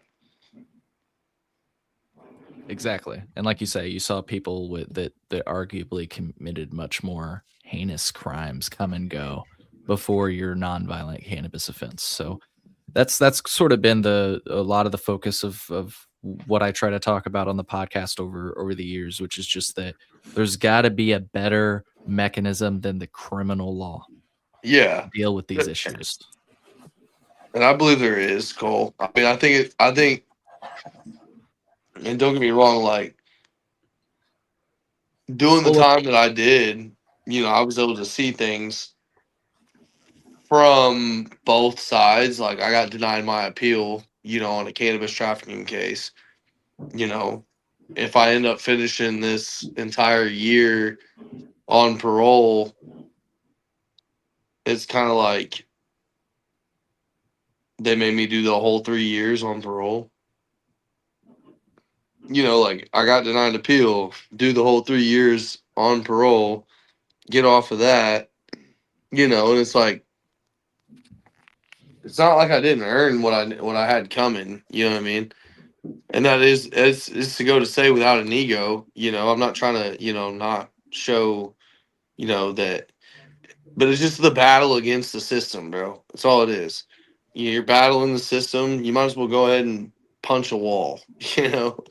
Exactly. And like you say, you saw people with that arguably committed much more heinous crimes come and go before your nonviolent cannabis offense. So that's sort of been a lot of the focus of what I try to talk about on the podcast over the years, which is just that there's got to be a better mechanism than the criminal law Yeah. to deal with these issues. And I believe there is, Cole. I mean, I think, and don't get me wrong, like doing the time that I did, you know, I was able to see things from both sides. Like I got denied my appeal, you know, on a cannabis trafficking case. You know, if I end up finishing this entire year on parole, it's kind of like they made me do the whole 3 years on parole. You know, like I got denied appeal, do the whole 3 years on parole, get off of that, you know, and it's like it's not like I didn't earn what I had coming, you know what I mean? And that is it's to go to say without an ego, you know, I'm not trying to, you know, not show, you know, that, but it's just the battle against the system, bro. That's all it is. You're battling the system. You might as well go ahead and punch a wall, you know.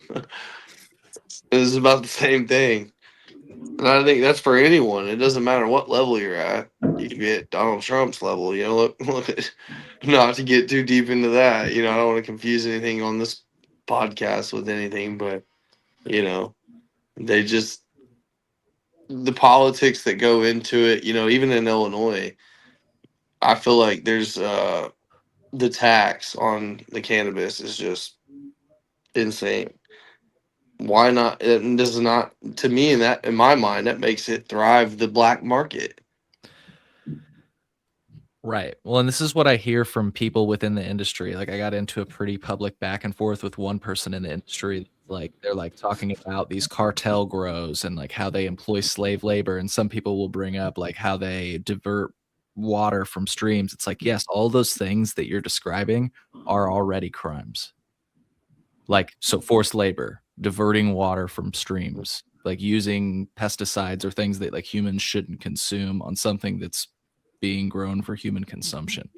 It's about the same thing. And I think that's for anyone. It doesn't matter what level you're at. You can be at Donald Trump's level, you know. Look at, not to get too deep into that, you know, I don't want to confuse anything on this podcast with anything, but you know, they just the politics that go into it, you know, even in Illinois, I feel like there's the tax on the cannabis is just insane. why not? And this is not, to me, in my mind, that makes it thrive the black market. Right. Well, and this is what I hear from people within the industry. Like I got into a pretty public back and forth with one person in the industry. Like they're like talking about these cartel grows and like how they employ slave labor. And some people will bring up like how they divert water from streams. It's like, yes, all those things that you're describing are already crimes. Like, so forced labor, diverting water from streams, like using pesticides or things that like humans shouldn't consume on something that's being grown for human consumption.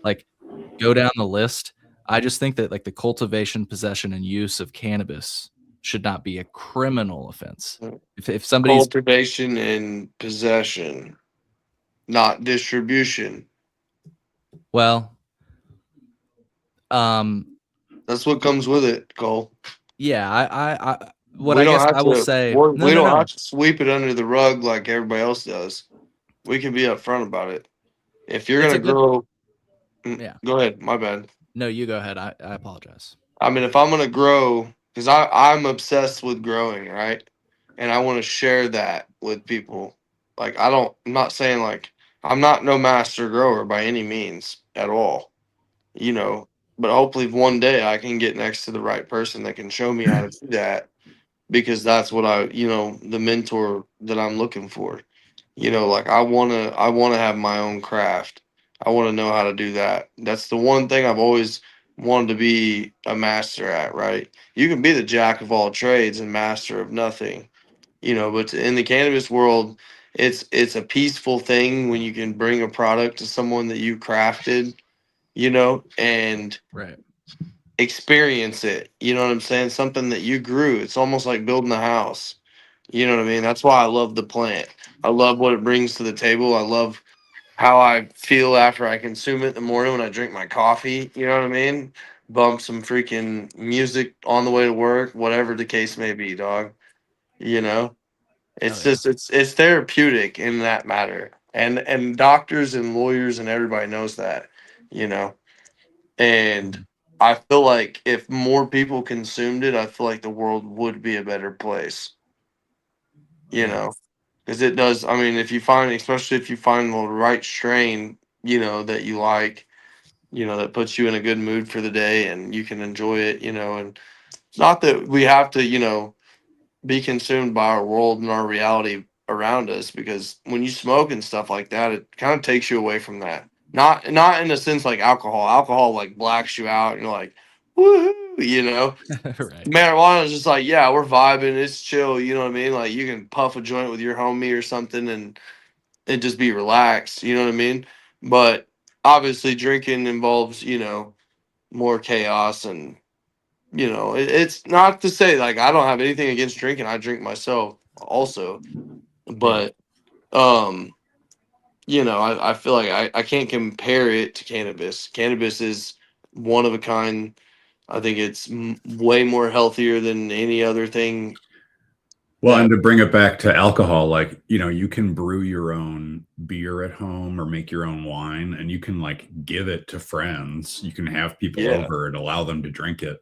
Like, go down the list. I just think that like the cultivation, possession, and use of cannabis should not be a criminal offense. If somebody's Cultivation and possession, not distribution. well, That's what comes with it, Cole. yeah, what We I don't guess have I will to. say, We don't have to sweep it under the rug like everybody else does. We can be upfront about it. If you're It's gonna a good- grow, Yeah. Go ahead. My bad. No, you go ahead. I apologize. I mean, if I'm gonna grow, because I'm obsessed with growing, right? And I want to share that with people. Like I'm not saying like I'm not no master grower by any means at all, you know. But hopefully one day I can get next to the right person that can show me how to do that, because that's what the mentor that I'm looking for. Like I wanna have my own craft. I want to know how to do that. That's the one thing I've always wanted to be a master at, right? You can be the jack of all trades and master of nothing, but in the cannabis world, it's a peaceful thing when you can bring a product to someone that you crafted, and Right. experience it. You know what I'm saying? Something that you grew. It's almost like building a house. You know what I mean? That's why I love the plant. I love what it brings to the table. I love how I feel after I consume it in the morning when I drink my coffee. You know what I mean? Bump some freaking music on the way to work, whatever the case may be, dog. You know? It's Oh, yeah. just it's therapeutic in that matter. And doctors and lawyers and everybody knows that, you know. And I feel like if more people consumed it, I feel like the world would be a better place. You Yeah. know, because it does. I mean, especially if you find the right strain, that you like, that puts you in a good mood for the day and you can enjoy it, and it's not that we have to, be consumed by our world and our reality around us, because when you smoke and stuff like that, it kind of takes you away from that. Not in a sense like alcohol. Alcohol like blacks you out and you're like, woohoo, Right. Marijuana is just like, yeah, we're vibing, it's chill, you know what I mean? Like you can puff a joint with your homie or something and just be relaxed, you know what I mean? But obviously drinking involves, more chaos and it's not to say like I don't have anything against drinking. I drink myself also. But I feel like I can't compare it to cannabis. Cannabis is one of a kind. I think it's way more healthier than any other thing. Well, and to bring it back to alcohol, like, you can brew your own beer at home or make your own wine, and you can like give it to friends. You can have people over and allow them to drink it.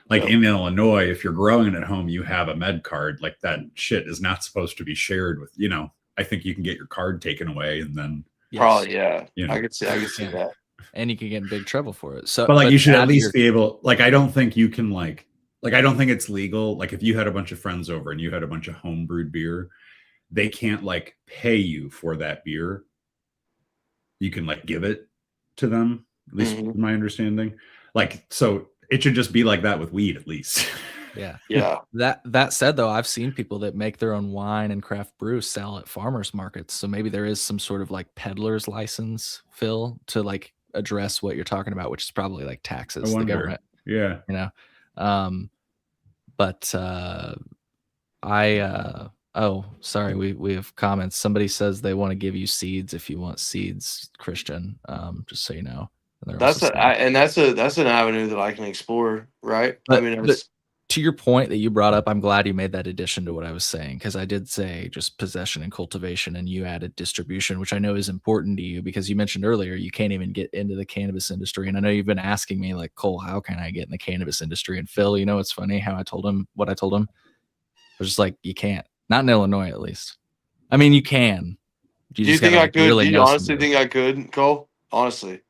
Like in Illinois, if you're growing it at home, you have a med card. Like that shit is not supposed to be shared with, I think you can get your card taken away and then probably, yeah. I could see that. And you can get in big trouble for it. So, but like you should at least be able, like, I don't think you can like I don't think it's legal. Like if you had a bunch of friends over and you had a bunch of homebrewed beer, they can't like pay you for that beer. You can like give it to them, at least my understanding. Like, so it should just be like that with weed, at least. Yeah. Yeah. That said, though, I've seen people that make their own wine and craft brew sell at farmers markets. So maybe there is some sort of like peddler's license, Phil, to like address what you're talking about, which is probably like taxes, the government. Yeah. But oh, sorry, we have comments. Somebody says they want to give you seeds if you want seeds, Christian. Just so you know. That's an avenue that I can explore, right? But, I mean, but to your point that you brought up, I'm glad you made that addition to what I was saying, because I did say just possession and cultivation, and you added distribution, which I know is important to you because you mentioned earlier you can't even get into the cannabis industry. And I know you've been asking me like, Cole, how can I get in the cannabis industry? And Phil, it's funny how I told him what I told him. was just like, you can't. Not in Illinois, at least. I mean, you can. Do you just think gotta, I like, could? really Do you know honestly somebody. think I could, Cole? Honestly.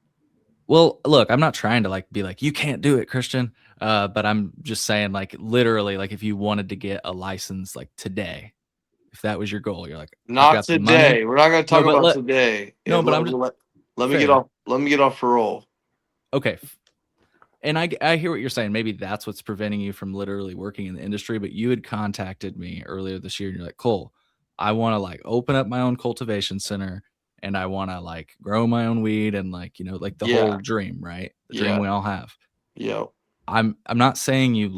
Well, look, I'm not trying to like be like, you can't do it, Christian. But I'm just saying, like, literally, like, if you wanted to get a license like today, if that was your goal, you're like, I've Not got the money. today. We're not going to talk No, but about today. no, but I'm just Let me get fair. off. Let me get off parole. Okay. And I hear what you're saying. Maybe that's what's preventing you from literally working in the industry. But you had contacted me earlier this year, and you're like, Cole, I want to like open up my own cultivation center, and I want to like grow my own weed, and like, you know, like the whole dream, right? The dream we all have. Yeah. I'm not saying you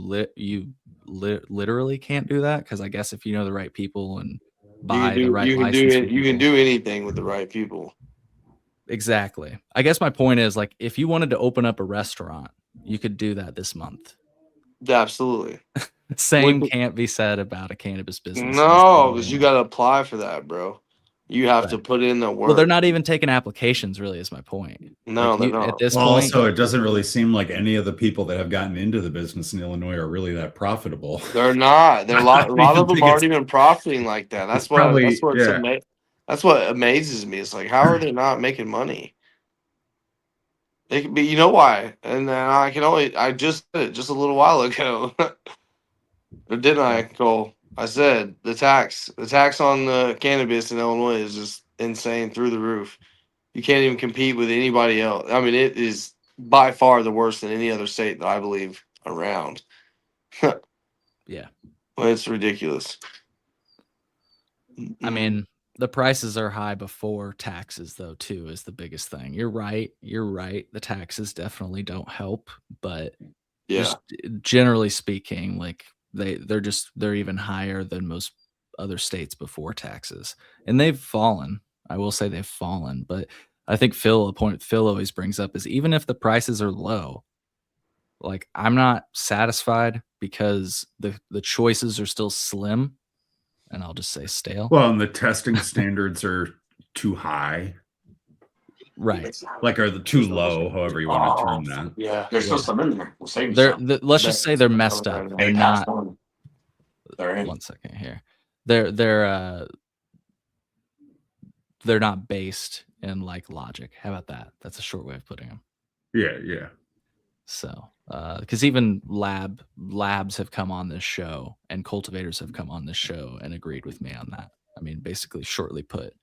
literally can't do that, because I guess if you know the right people and buy the right license from You can people. do anything with the right people. Exactly. I guess my point is, like, if you wanted to open up a restaurant, you could do that this month. Absolutely. Same can't be said about a cannabis business. No, because you got to apply for that, bro. You have to put in the work. Well, they're not even taking applications, really, is my point. No, like, they're not. At this Well, point, also, it doesn't really seem like any of the people that have gotten into the business in Illinois are really that profitable. They're not. They're a lot of them aren't even profiting like that. That's that's what amazes me. It's like, how are they not making money? They could be, you know why? And I just said it just a little while ago. Or didn't I, Cole? I said the tax on the cannabis in Illinois is just insane through the roof. You can't even compete with anybody else. I mean, it is by far the worst in any other state that I believe around. Yeah. Well, it's ridiculous. I mean, the prices are high before taxes, though, too, is the biggest thing. You're right. The taxes definitely don't help, but just generally speaking, like they're even higher than most other states before taxes, and they've fallen. I will say they've fallen, but I think a point Phil always brings up is, even if the prices are low, like, I'm not satisfied because the choices are still slim, and I'll just say stale. Well, and the testing standards are too high. Right. Like, are the too low, however you want to term that. Yeah. There's still some in there. We'll save you some. Let's just say they're messed up. They're not. They're in. 1 second here. They're not based in like logic. How about that? That's a short way of putting them. Yeah. So, because even labs have come on this show, and cultivators have come on this show and agreed with me on that. I mean, basically, shortly put,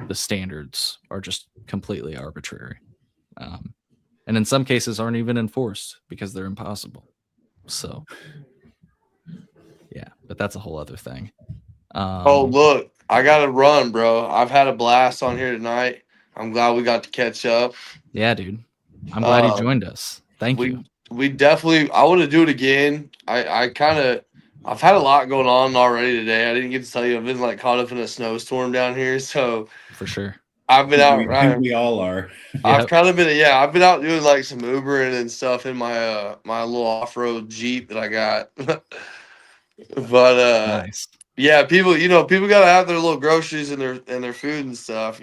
the standards are just completely arbitrary, and in some cases aren't even enforced because they're impossible. So, yeah, but that's a whole other thing. Oh, look, I got to run, bro. I've had a blast on here tonight. I'm glad we got to catch up. Yeah, dude. I'm glad you joined us. Thank you. We definitely, I want to do it again. I've had a lot going on already today. I didn't get to tell you, I've been like caught up in a snowstorm down here. So for sure, I've been out. We all are. I've kind of been, I've been out doing like some Ubering and stuff in my my little off-road Jeep that I got. But nice. Yeah, people gotta have their little groceries and their food and stuff.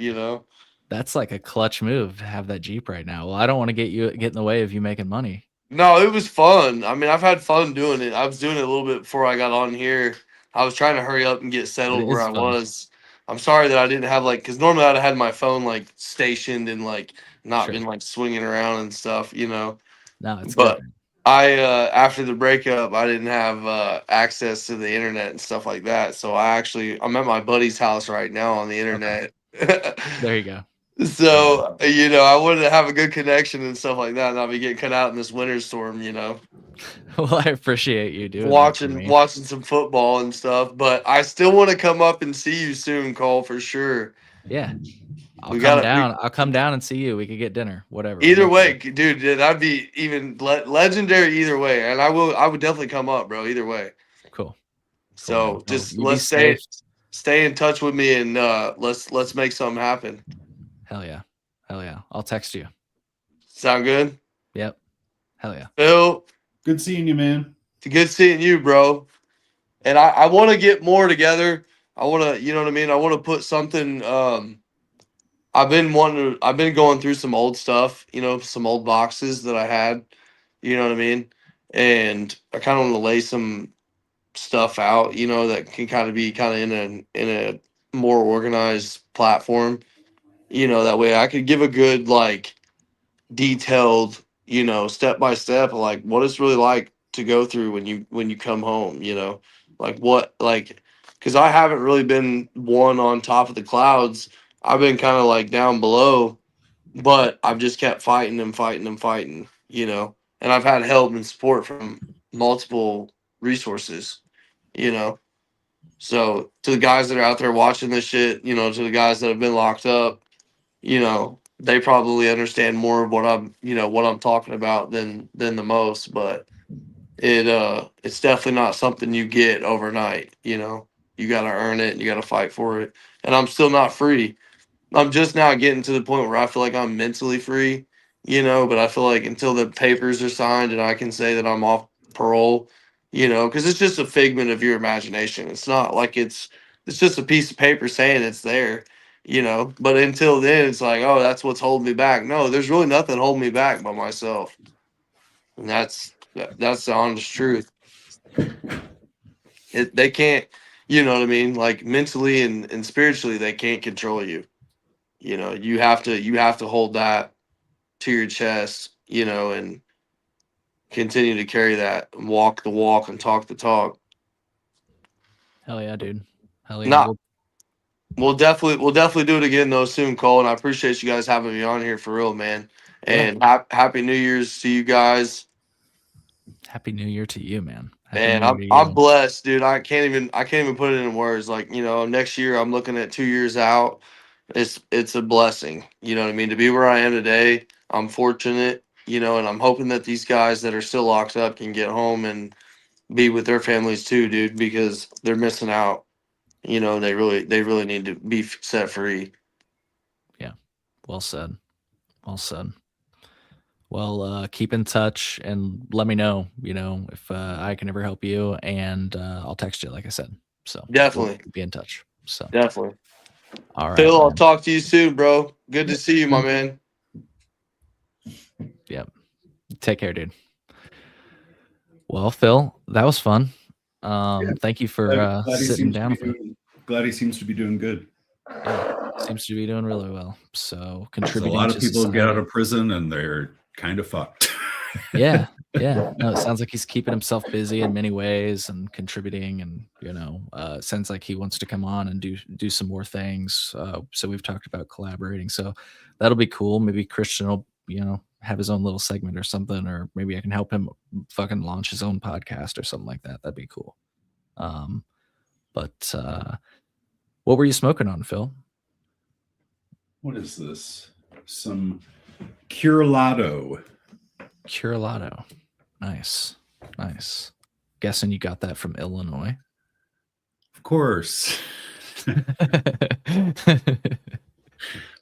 That's like a clutch move to have that Jeep right now. Well, I don't want to get in the way of you making money. No, it was fun. I mean, I've had fun doing it. I was doing it a little bit before I got on here. I was trying to hurry up and get settled where I was. I'm sorry that I didn't have because normally I'd have had my phone like stationed and like not been like swinging around and stuff, No, it's but good. I after the breakup, I didn't have access to the internet and stuff like that. So I'm at my buddy's house right now on the internet. Okay. There you go. So, I wanted to have a good connection and stuff like that, and I'll be getting cut out in this winter storm, Well, I appreciate you doing watching some football and stuff, but I still want to come up and see you soon, Cole, for sure. Yeah. I'll come down and see you. We could get dinner, whatever. Either way, dude, that'd be even legendary either way, and I would definitely come up, bro, either way. Cool. So, just let's stay in touch with me, and let's make something happen. Hell yeah. I'll text you. Sound good? Yep. Hell yeah. Phil, good seeing you, man. It's good seeing you, bro. And I want to get more together. I want to, you know what I mean? I want to put something. I've been going through some old stuff, some old boxes that I had, you know what I mean? And I kind of want to lay some stuff out, you know, that can kind of be kind of in a more organized platform, you know, that way I could give a good like detailed, you know, step by step, like what it's really like to go through when you come home, you know, like what like because I haven't really been one on top of the clouds. I've been kind of like down below, but I've just kept fighting and fighting and fighting, you know, and I've had help and support from multiple resources, you know. So to the guys that are out there watching this shit, you know, to the guys that have been locked up, you know, they probably understand more of what I'm, you know, what I'm talking about than the most, but it's definitely not something you get overnight, you know. You got to earn it, and you got to fight for it. And I'm still not free. I'm just now getting to the point where I feel like I'm mentally free, you know, but I feel like until the papers are signed and I can say that I'm off parole, you know, because it's just a figment of your imagination. It's not like it's just a piece of paper saying it's there, you know. But until then, it's like, oh, that's what's holding me back. No, there's really nothing holding me back but myself, and that's the honest truth. They can't, you know what I mean? Like mentally and spiritually, they can't control you. You know, you have to hold that to your chest, you know, and continue to carry that and walk the walk and talk the talk. Hell yeah, dude. Hell yeah. Not we'll definitely do it again though soon, Cole. And I appreciate you guys having me on here for real, man. And happy New Year's to you guys. Happy New Year to you, man. Happy Man, New Year to I'm you. blessed, dude. I can't even put it in words. Like, you know, next year I'm looking at 2 years out. It's a blessing. You know what I mean? To be where I am today, I'm fortunate, you know, and I'm hoping that these guys that are still locked up can get home and be with their families too, dude, because they're missing out. You know, they really need to be set free. Yeah. Well said. Well said. Well, keep in touch and let me know, you know, if I can ever help you, and I'll text you, like I said. So Definitely. we'll be in touch. So, Definitely. all right, Phil, I'll man. talk to you soon, bro. Good to see you, my man. Yep. Take care, dude. Well, Phil, that was fun. Thank you for Glad he sitting seems to down be with me. glad he seems to be doing good. Yeah, seems to be doing really well. So 'Cause a contributing lot to of people get out society. of prison and they're kind of fucked. Yeah, yeah. No, it sounds like he's keeping himself busy in many ways and contributing, and you know, it sounds like he wants to come on and do some more things. So we've talked about collaborating. So that'll be cool. Maybe Christian will, you know, have his own little segment or something, or maybe I can help him fucking launch his own podcast or something like that. That'd be cool. But what were you smoking on, Phil? What is this? Some Curlado. Curlado. Nice. Nice. Guessing you got that from Illinois. Of course. Of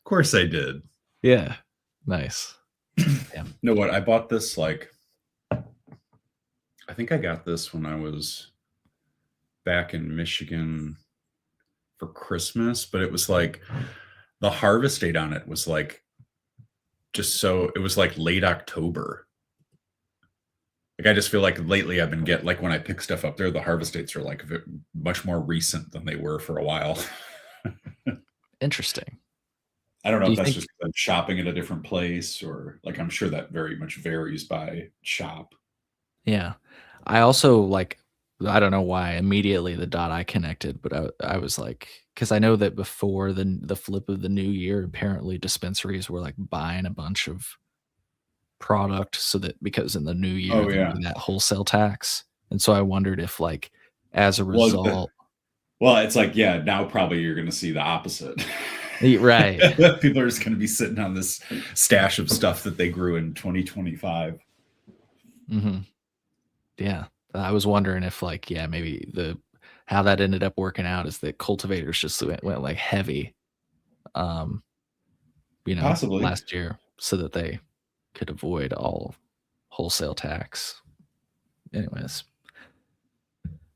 course I did. Yeah. Nice. You know what? I bought this like I think I got this when I was back in Michigan for Christmas, but it was like the harvest date on it was like it was like late October. Like I just feel like lately I've been like when I pick stuff up there, the harvest dates are like much more recent than they were for a while. Interesting. I don't know Do if you that's think- just 'cause I'm shopping at a different place or like I'm sure that very much varies by shop. Yeah. I also like, I don't know why immediately the dot I connected, but I was like, because I know that before the flip of the new year, apparently dispensaries were like buying a bunch of product so that because in the new year Oh, there'd yeah. be that wholesale tax. And so I wondered if like as a Well, result, Well, it's like, yeah, now probably you're going to see the opposite. Right. People are just going to be sitting on this stash of stuff that they grew in 2025. hmm Yeah. I was wondering if like, yeah, maybe how that ended up working out is that cultivators just went like heavy, you know, Possibly. last year so that they could avoid all wholesale tax. Anyways,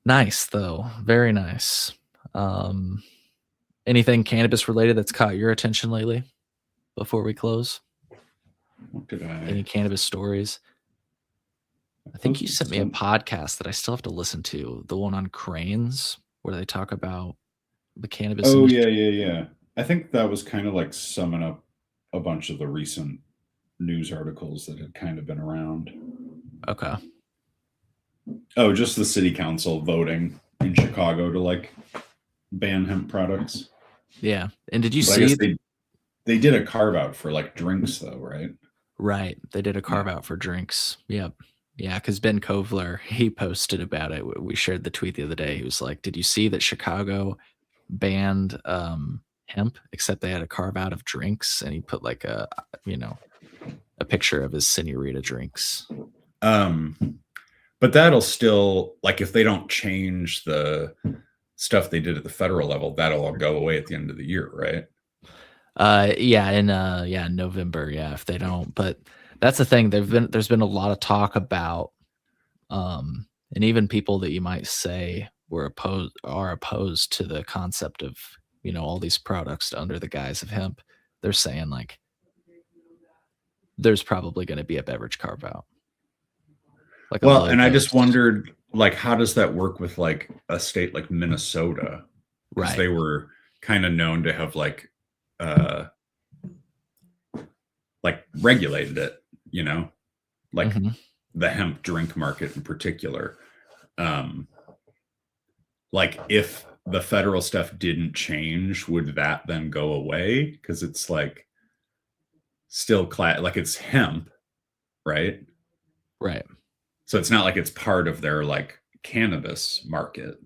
nice though. Very nice. Anything cannabis related that's caught your attention lately before we close? What did Any I? cannabis stories? I think you sent me a podcast that I still have to listen to, the one on cranes, where they talk about the cannabis Oh yeah, industry. yeah. I think that was kind of like summing up a bunch of the recent news articles that had kind of been around. Okay. Oh, just the city council voting in Chicago to like ban hemp products. Yeah. And did you But I guess see? they did a carve out for like drinks though, right? Right. They did a carve out for drinks. Yep. Yeah, because Ben Kovler, he posted about it. We shared the tweet the other day. He was like, "Did you see that Chicago banned hemp, except they had a carve out of drinks?" And he put like a picture of his Senorita drinks. But that'll still, like, if they don't change the stuff they did at the federal level, that'll all go away at the end of the year, right? In November, if they don't. But that's the thing. There's been a lot of talk about and even people that you might say are opposed to the concept of, all these products under the guise of hemp. They're saying like there's probably going to be a beverage carve out. Like well, and I just wondered, like, how does that work with like a state like Minnesota? Because they were kind of known to have like regulated it, like the hemp drink market in particular. Like if the federal stuff didn't change, would that then go away? Because it's like still like it's hemp, right? Right. So it's not like it's part of their like cannabis market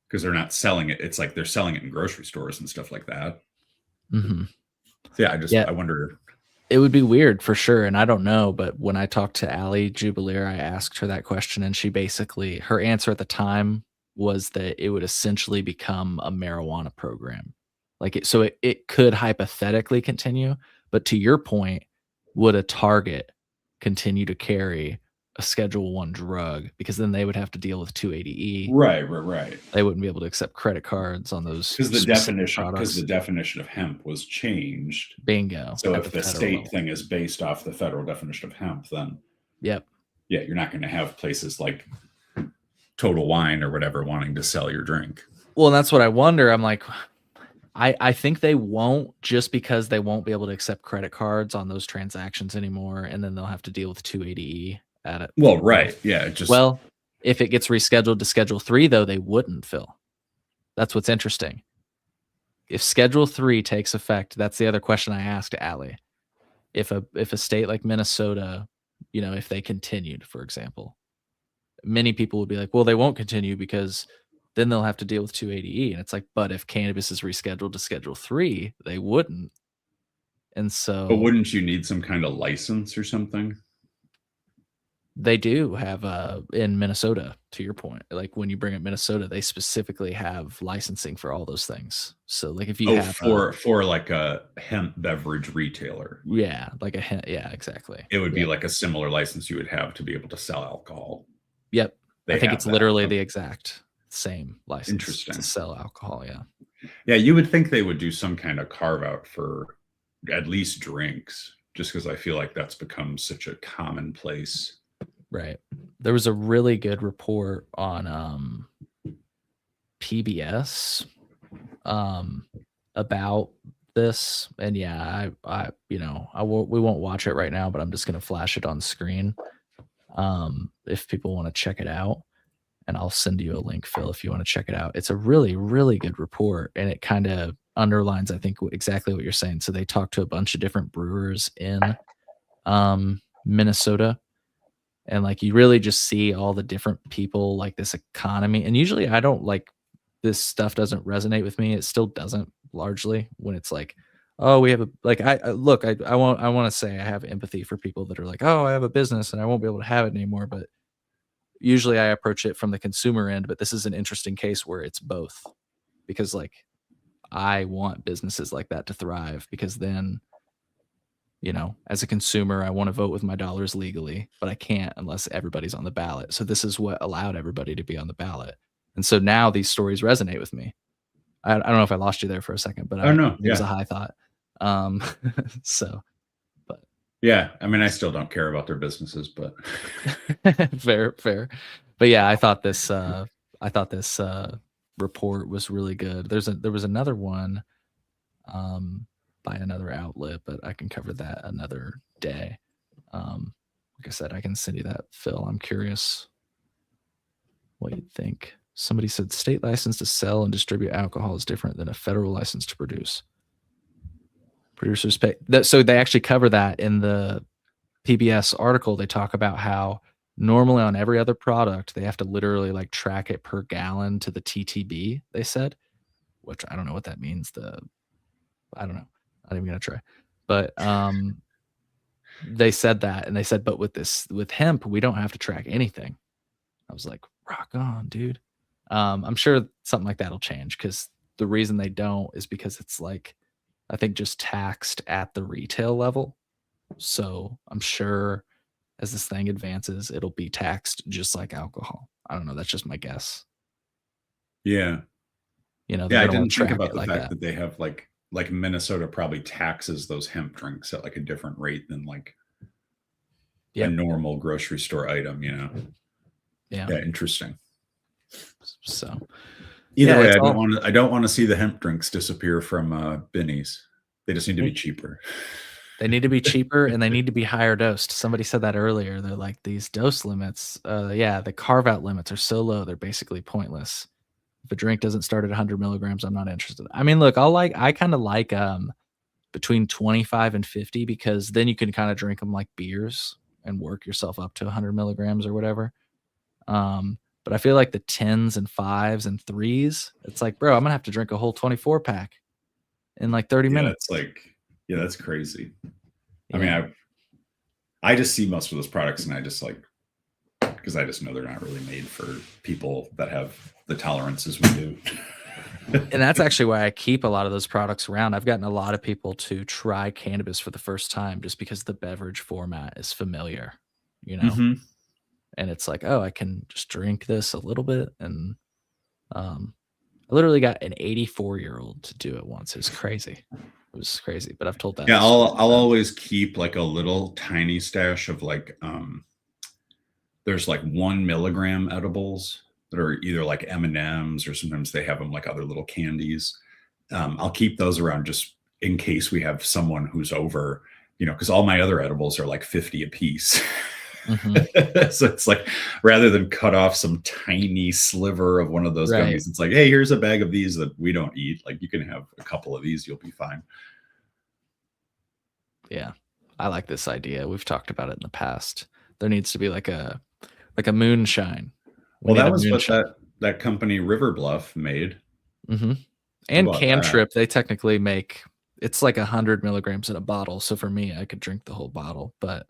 because they're not selling it. It's like they're selling it in grocery stores and stuff like that. Mm-hmm. So I wonder. It would be weird for sure. And I don't know, but when I talked to Allie Jubileer, I asked her that question, and she basically, her answer at the time was that it would essentially become a marijuana program. Like it could hypothetically continue, but to your point, would a Target continue to carry a Schedule 1 drug? Because then they would have to deal with 280E. Right. They wouldn't be able to accept credit cards on those because the definition of hemp was changed. Bingo. So if the state thing is based off the federal definition of hemp, then you're not going to have places like Total Wine or whatever wanting to sell your drink. Well, that's what I wonder. I'm like, I think they won't, just because they won't be able to accept credit cards on those transactions anymore, and then they'll have to deal with 280E at it. Well, right. Yeah. Well, if it gets rescheduled to Schedule 3, though, they wouldn't, Phil. That's what's interesting. If Schedule 3 takes effect, that's the other question I asked Allie. If a state like Minnesota, if they continued, for example, many people would be like, well, they won't continue because then they'll have to deal with 280E. And it's like, but if cannabis is rescheduled to Schedule 3, they wouldn't. And so, but wouldn't you need some kind of license or something? They do have in Minnesota, to your point. Like when you bring up Minnesota, they specifically have licensing for all those things. So like if you have for like a hemp beverage retailer. Yeah, like a hemp, yeah, exactly. It would be like a similar license you would have to be able to sell alcohol. Yep. I think it's literally the exact same license. Interesting. To sell alcohol, yeah. Yeah, you would think they would do some kind of carve out for at least drinks, just because I feel like that's become such a commonplace. Right. There was a really good report on PBS about this, and yeah, we won't watch it right now, but I'm just going to flash it on screen if people want to check it out, and I'll send you a link, Phil, if you want to check it out. It's a really, really good report, and it kind of underlines, I think, exactly what you're saying. So they talked to a bunch of different brewers in Minnesota. And like, you really just see all the different people, like this economy. And usually I don't like, this stuff doesn't resonate with me. It still doesn't, largely, when it's like, oh, we have I want to say I have empathy for people that are like, oh, I have a business and I won't be able to have it anymore. But usually I approach it from the consumer end, but this is an interesting case where it's both, because like, I want businesses like that to thrive, because then, as a consumer, I want to vote with my dollars legally, but I can't unless everybody's on the ballot. So this is what allowed everybody to be on the ballot. And so now these stories resonate with me. I don't know if I lost you there for a second, but it was a high thought. But Yeah, I mean, I still don't care about their businesses, but fair. But yeah, I thought this report was really good. There was another one by another outlet, but I can cover that another day. Like I said, I can send you that, Phil. I'm curious what you think. Somebody said state license to sell and distribute alcohol is different than a federal license to produce. Producers pay that, so they actually cover that in the PBS article. They talk about how normally on every other product they have to literally like track it per gallon to the TTB. They said, which I don't know what that means. I don't know. Not even gonna try. But they said that, and they said, but with hemp, we don't have to track anything. I was like, rock on, dude. I'm sure something like that'll change, because the reason they don't is because it's like, I think, just taxed at the retail level. So I'm sure as this thing advances, it'll be taxed just like alcohol. I don't know. That's just my guess. yeah. Yeah, I didn't think about the fact that they have like Minnesota probably taxes those hemp drinks at like a different rate than like a normal grocery store item, Yeah, interesting. So either way, I don't want to see the hemp drinks disappear from Binny's. They just need to be cheaper. They need to be cheaper, and they need to be higher dosed. Somebody said that earlier. They're like, these dose limits, the carve-out limits are so low, they're basically pointless. If a drink doesn't start at 100 milligrams, I'm not interested. I mean, look, I kind of like between 25 and 50, because then you can kind of drink them like beers and work yourself up to 100 milligrams or whatever. But I feel like the 10s and 5s and 3s, it's like, bro, I'm gonna have to drink a whole 24 pack in like 30 minutes. It's like, that's crazy. I mean, I just see most of those products, and I just like, because I just know they're not really made for people that have the tolerances we do. And that's actually why I keep a lot of those products around. I've gotten a lot of people to try cannabis for the first time just because the beverage format is familiar, Mm-hmm. And it's like, oh, I can just drink this a little bit. And I literally got an 84-year-old to do it once. It was crazy. But I've told that. Yeah, I'll always keep like a little tiny stash of like there's like 1 milligram edibles that are either like M&Ms, or sometimes they have them like other little candies. I'll keep those around just in case we have someone who's over, because all my other edibles are like 50 a piece. Mm-hmm. So it's like, rather than cut off some tiny sliver of one of those gummies, it's like, hey, here's a bag of these that we don't eat. Like, you can have a couple of these, you'll be fine. Yeah, I like this idea. We've talked about it in the past. There needs to be like a moonshine. Well, that was what that company River Bluff made. Mm-hmm. And Cantrip, they technically make, it's like 100 milligrams in a bottle. So for me, I could drink the whole bottle. But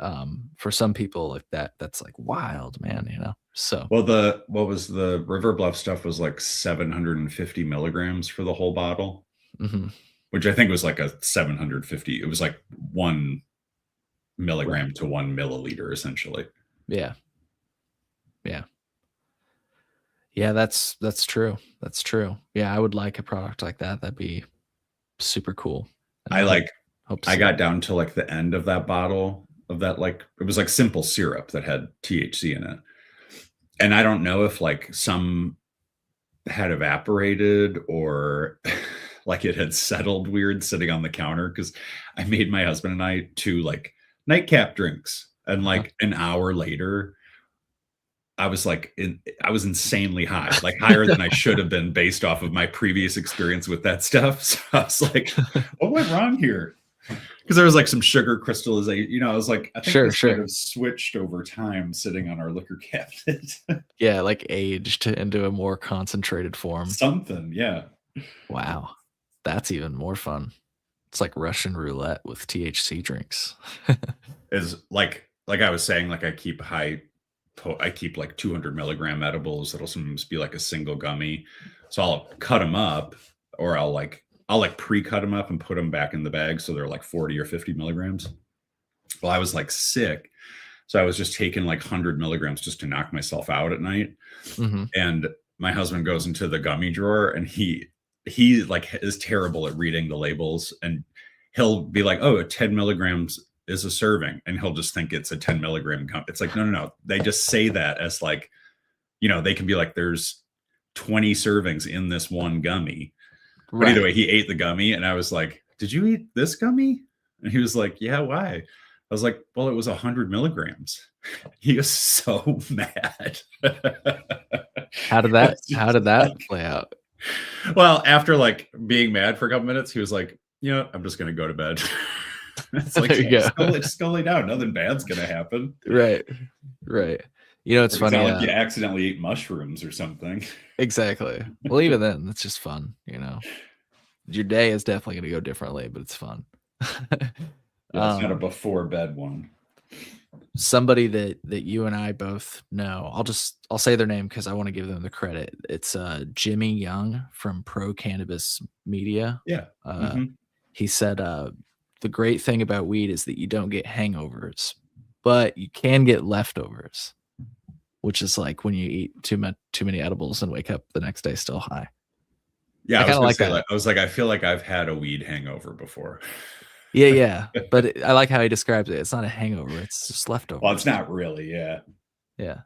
for some people, like that's like wild, man. So well, what was the River Bluff stuff was like 750 milligrams for the whole bottle, which I think was like a 750. It was like 1 milligram to 1 milliliter, essentially. Yeah. That's true. That's true. Yeah, I would like a product like that. That'd be super cool. I got down to like the end of that bottle of that, like, it was like simple syrup that had THC in it. And I don't know if like some had evaporated or like it had settled weird sitting on the counter, because I made my husband and I 2 like nightcap drinks, and like an hour later I was like, I was insanely high, like higher than I should have been based off of my previous experience with that stuff. So I was like, what went wrong here? Because there was like some sugar crystallization. I was like, I think this might have switched over time sitting on our liquor cabinet. Yeah, like aged into a more concentrated form. Something, yeah. Wow, that's even more fun. It's like Russian roulette with THC drinks. Is like I was saying, like I keep like 200 milligram edibles that'll sometimes be like a single gummy. So I'll cut them up, or I'll pre-cut them up and put them back in the bag, so they're like 40 or 50 milligrams. Well, I was like sick, so I was just taking like 100 milligrams just to knock myself out at night. And my husband goes into the gummy drawer, and he like is terrible at reading the labels, and he'll be like, oh, 10 milligrams is a serving, and he'll just think it's a 10 milligram gum. It's like, no. They just say that as like, they can be like, there's 20 servings in this one gummy. But either way, he ate the gummy, and I was like, did you eat this gummy? And he was like, yeah, why? I was like, well, it was 100 milligrams. He was so mad. How did that play out? Well, after like being mad for a couple minutes, he was like, I'm just going to go to bed. It's like, There you go. just go lay down. Nothing bad's going to happen. Right. It's funny. It's not like you accidentally eat mushrooms or something. Exactly. Well, even then, it's just fun. Your day is definitely going to go differently, but it's fun. Yeah, it's not a before bed one. Somebody that you and I both know. I'll say their name because I want to give them the credit. It's Jimmy Young from Cannabis Media. Yeah. He said the great thing about weed is that you don't get hangovers, but you can get leftovers, which is like when you eat too many edibles and wake up the next day still high. Yeah, I kind of like that. I was like, I feel like I've had a weed hangover before. Yeah. But I like how he describes it. It's not a hangover. It's just leftover. Well, it's not really. Yeah. Yeah.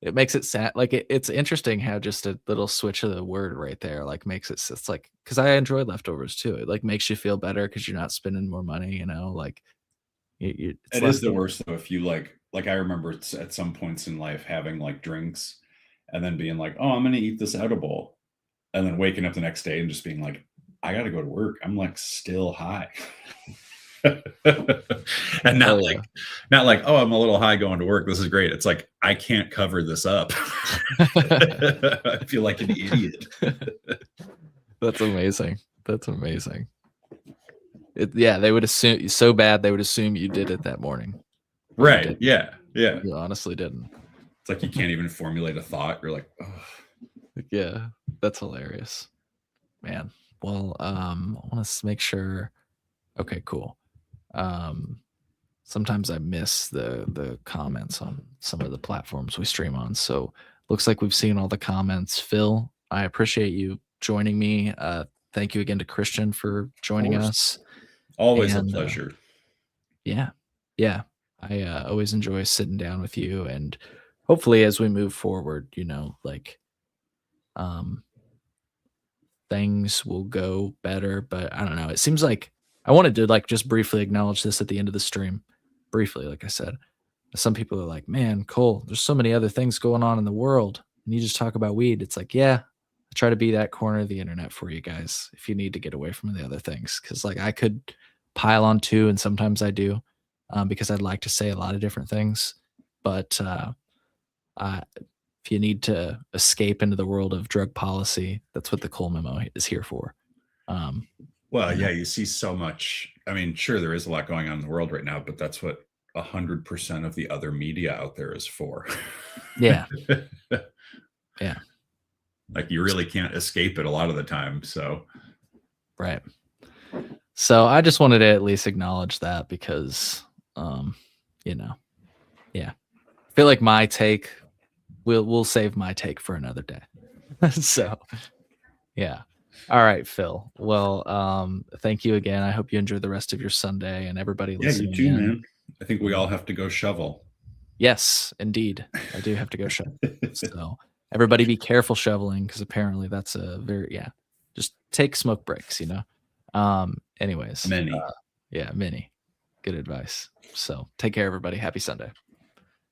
It makes it sad. Like it's interesting how just a little switch of the word right there, like makes it's like, cause I enjoy leftovers too. It like makes you feel better cause you're not spending more money, like it is the worst though. If you like I remember at some points in life having like drinks and then being like, oh, I'm going to eat this edible. And then waking up the next day and just being like, I got to go to work. I'm like still high. And not like, oh, I'm a little high going to work. This is great. It's like, I can't cover this up. I feel like an idiot. That's amazing. They would assume so bad. They would assume you did it that morning. Right. Yeah. You honestly didn't. It's like, you can't even formulate a thought. You're like, oh. Yeah, that's hilarious, man. Well, I want to make sure. Okay, cool. Sometimes I miss the comments on some of the platforms we stream on. So looks like we've seen all the comments. Phil, I appreciate you joining me. Thank you again to Christian for joining us. Always a pleasure. Yeah. I always enjoy sitting down with you, and hopefully as we move forward, things will go better. But I don't know. It seems like I wanted to just briefly acknowledge this at the end of the stream. Briefly, like I said, some people are like, man, Cole, there's so many other things going on in the world, and you just talk about weed. It's like, yeah, I try to be that corner of the internet for you guys if you need to get away from the other things. Because I could pile on too, and sometimes I do, because I'd like to say a lot of different things. But if you need to escape into the world of drug policy, that's what the Cole Memo is here for. You see so much. I mean, sure, there is a lot going on in the world right now, but that's what 100% of the other media out there is for. Yeah. Like, you really can't escape it a lot of the time. So, right. So I just wanted to at least acknowledge that because, I feel like my take, we'll save my take for another day. So, yeah. All right, Phil. Well, thank you again. I hope you enjoy the rest of your Sunday, and everybody listening. You too, man. I think we all have to go shovel. Yes, indeed. I do have to go shovel. So everybody be careful shoveling, because apparently that's a very, just take smoke breaks, anyways. Many. Many. Good advice. So take care, everybody. Happy Sunday.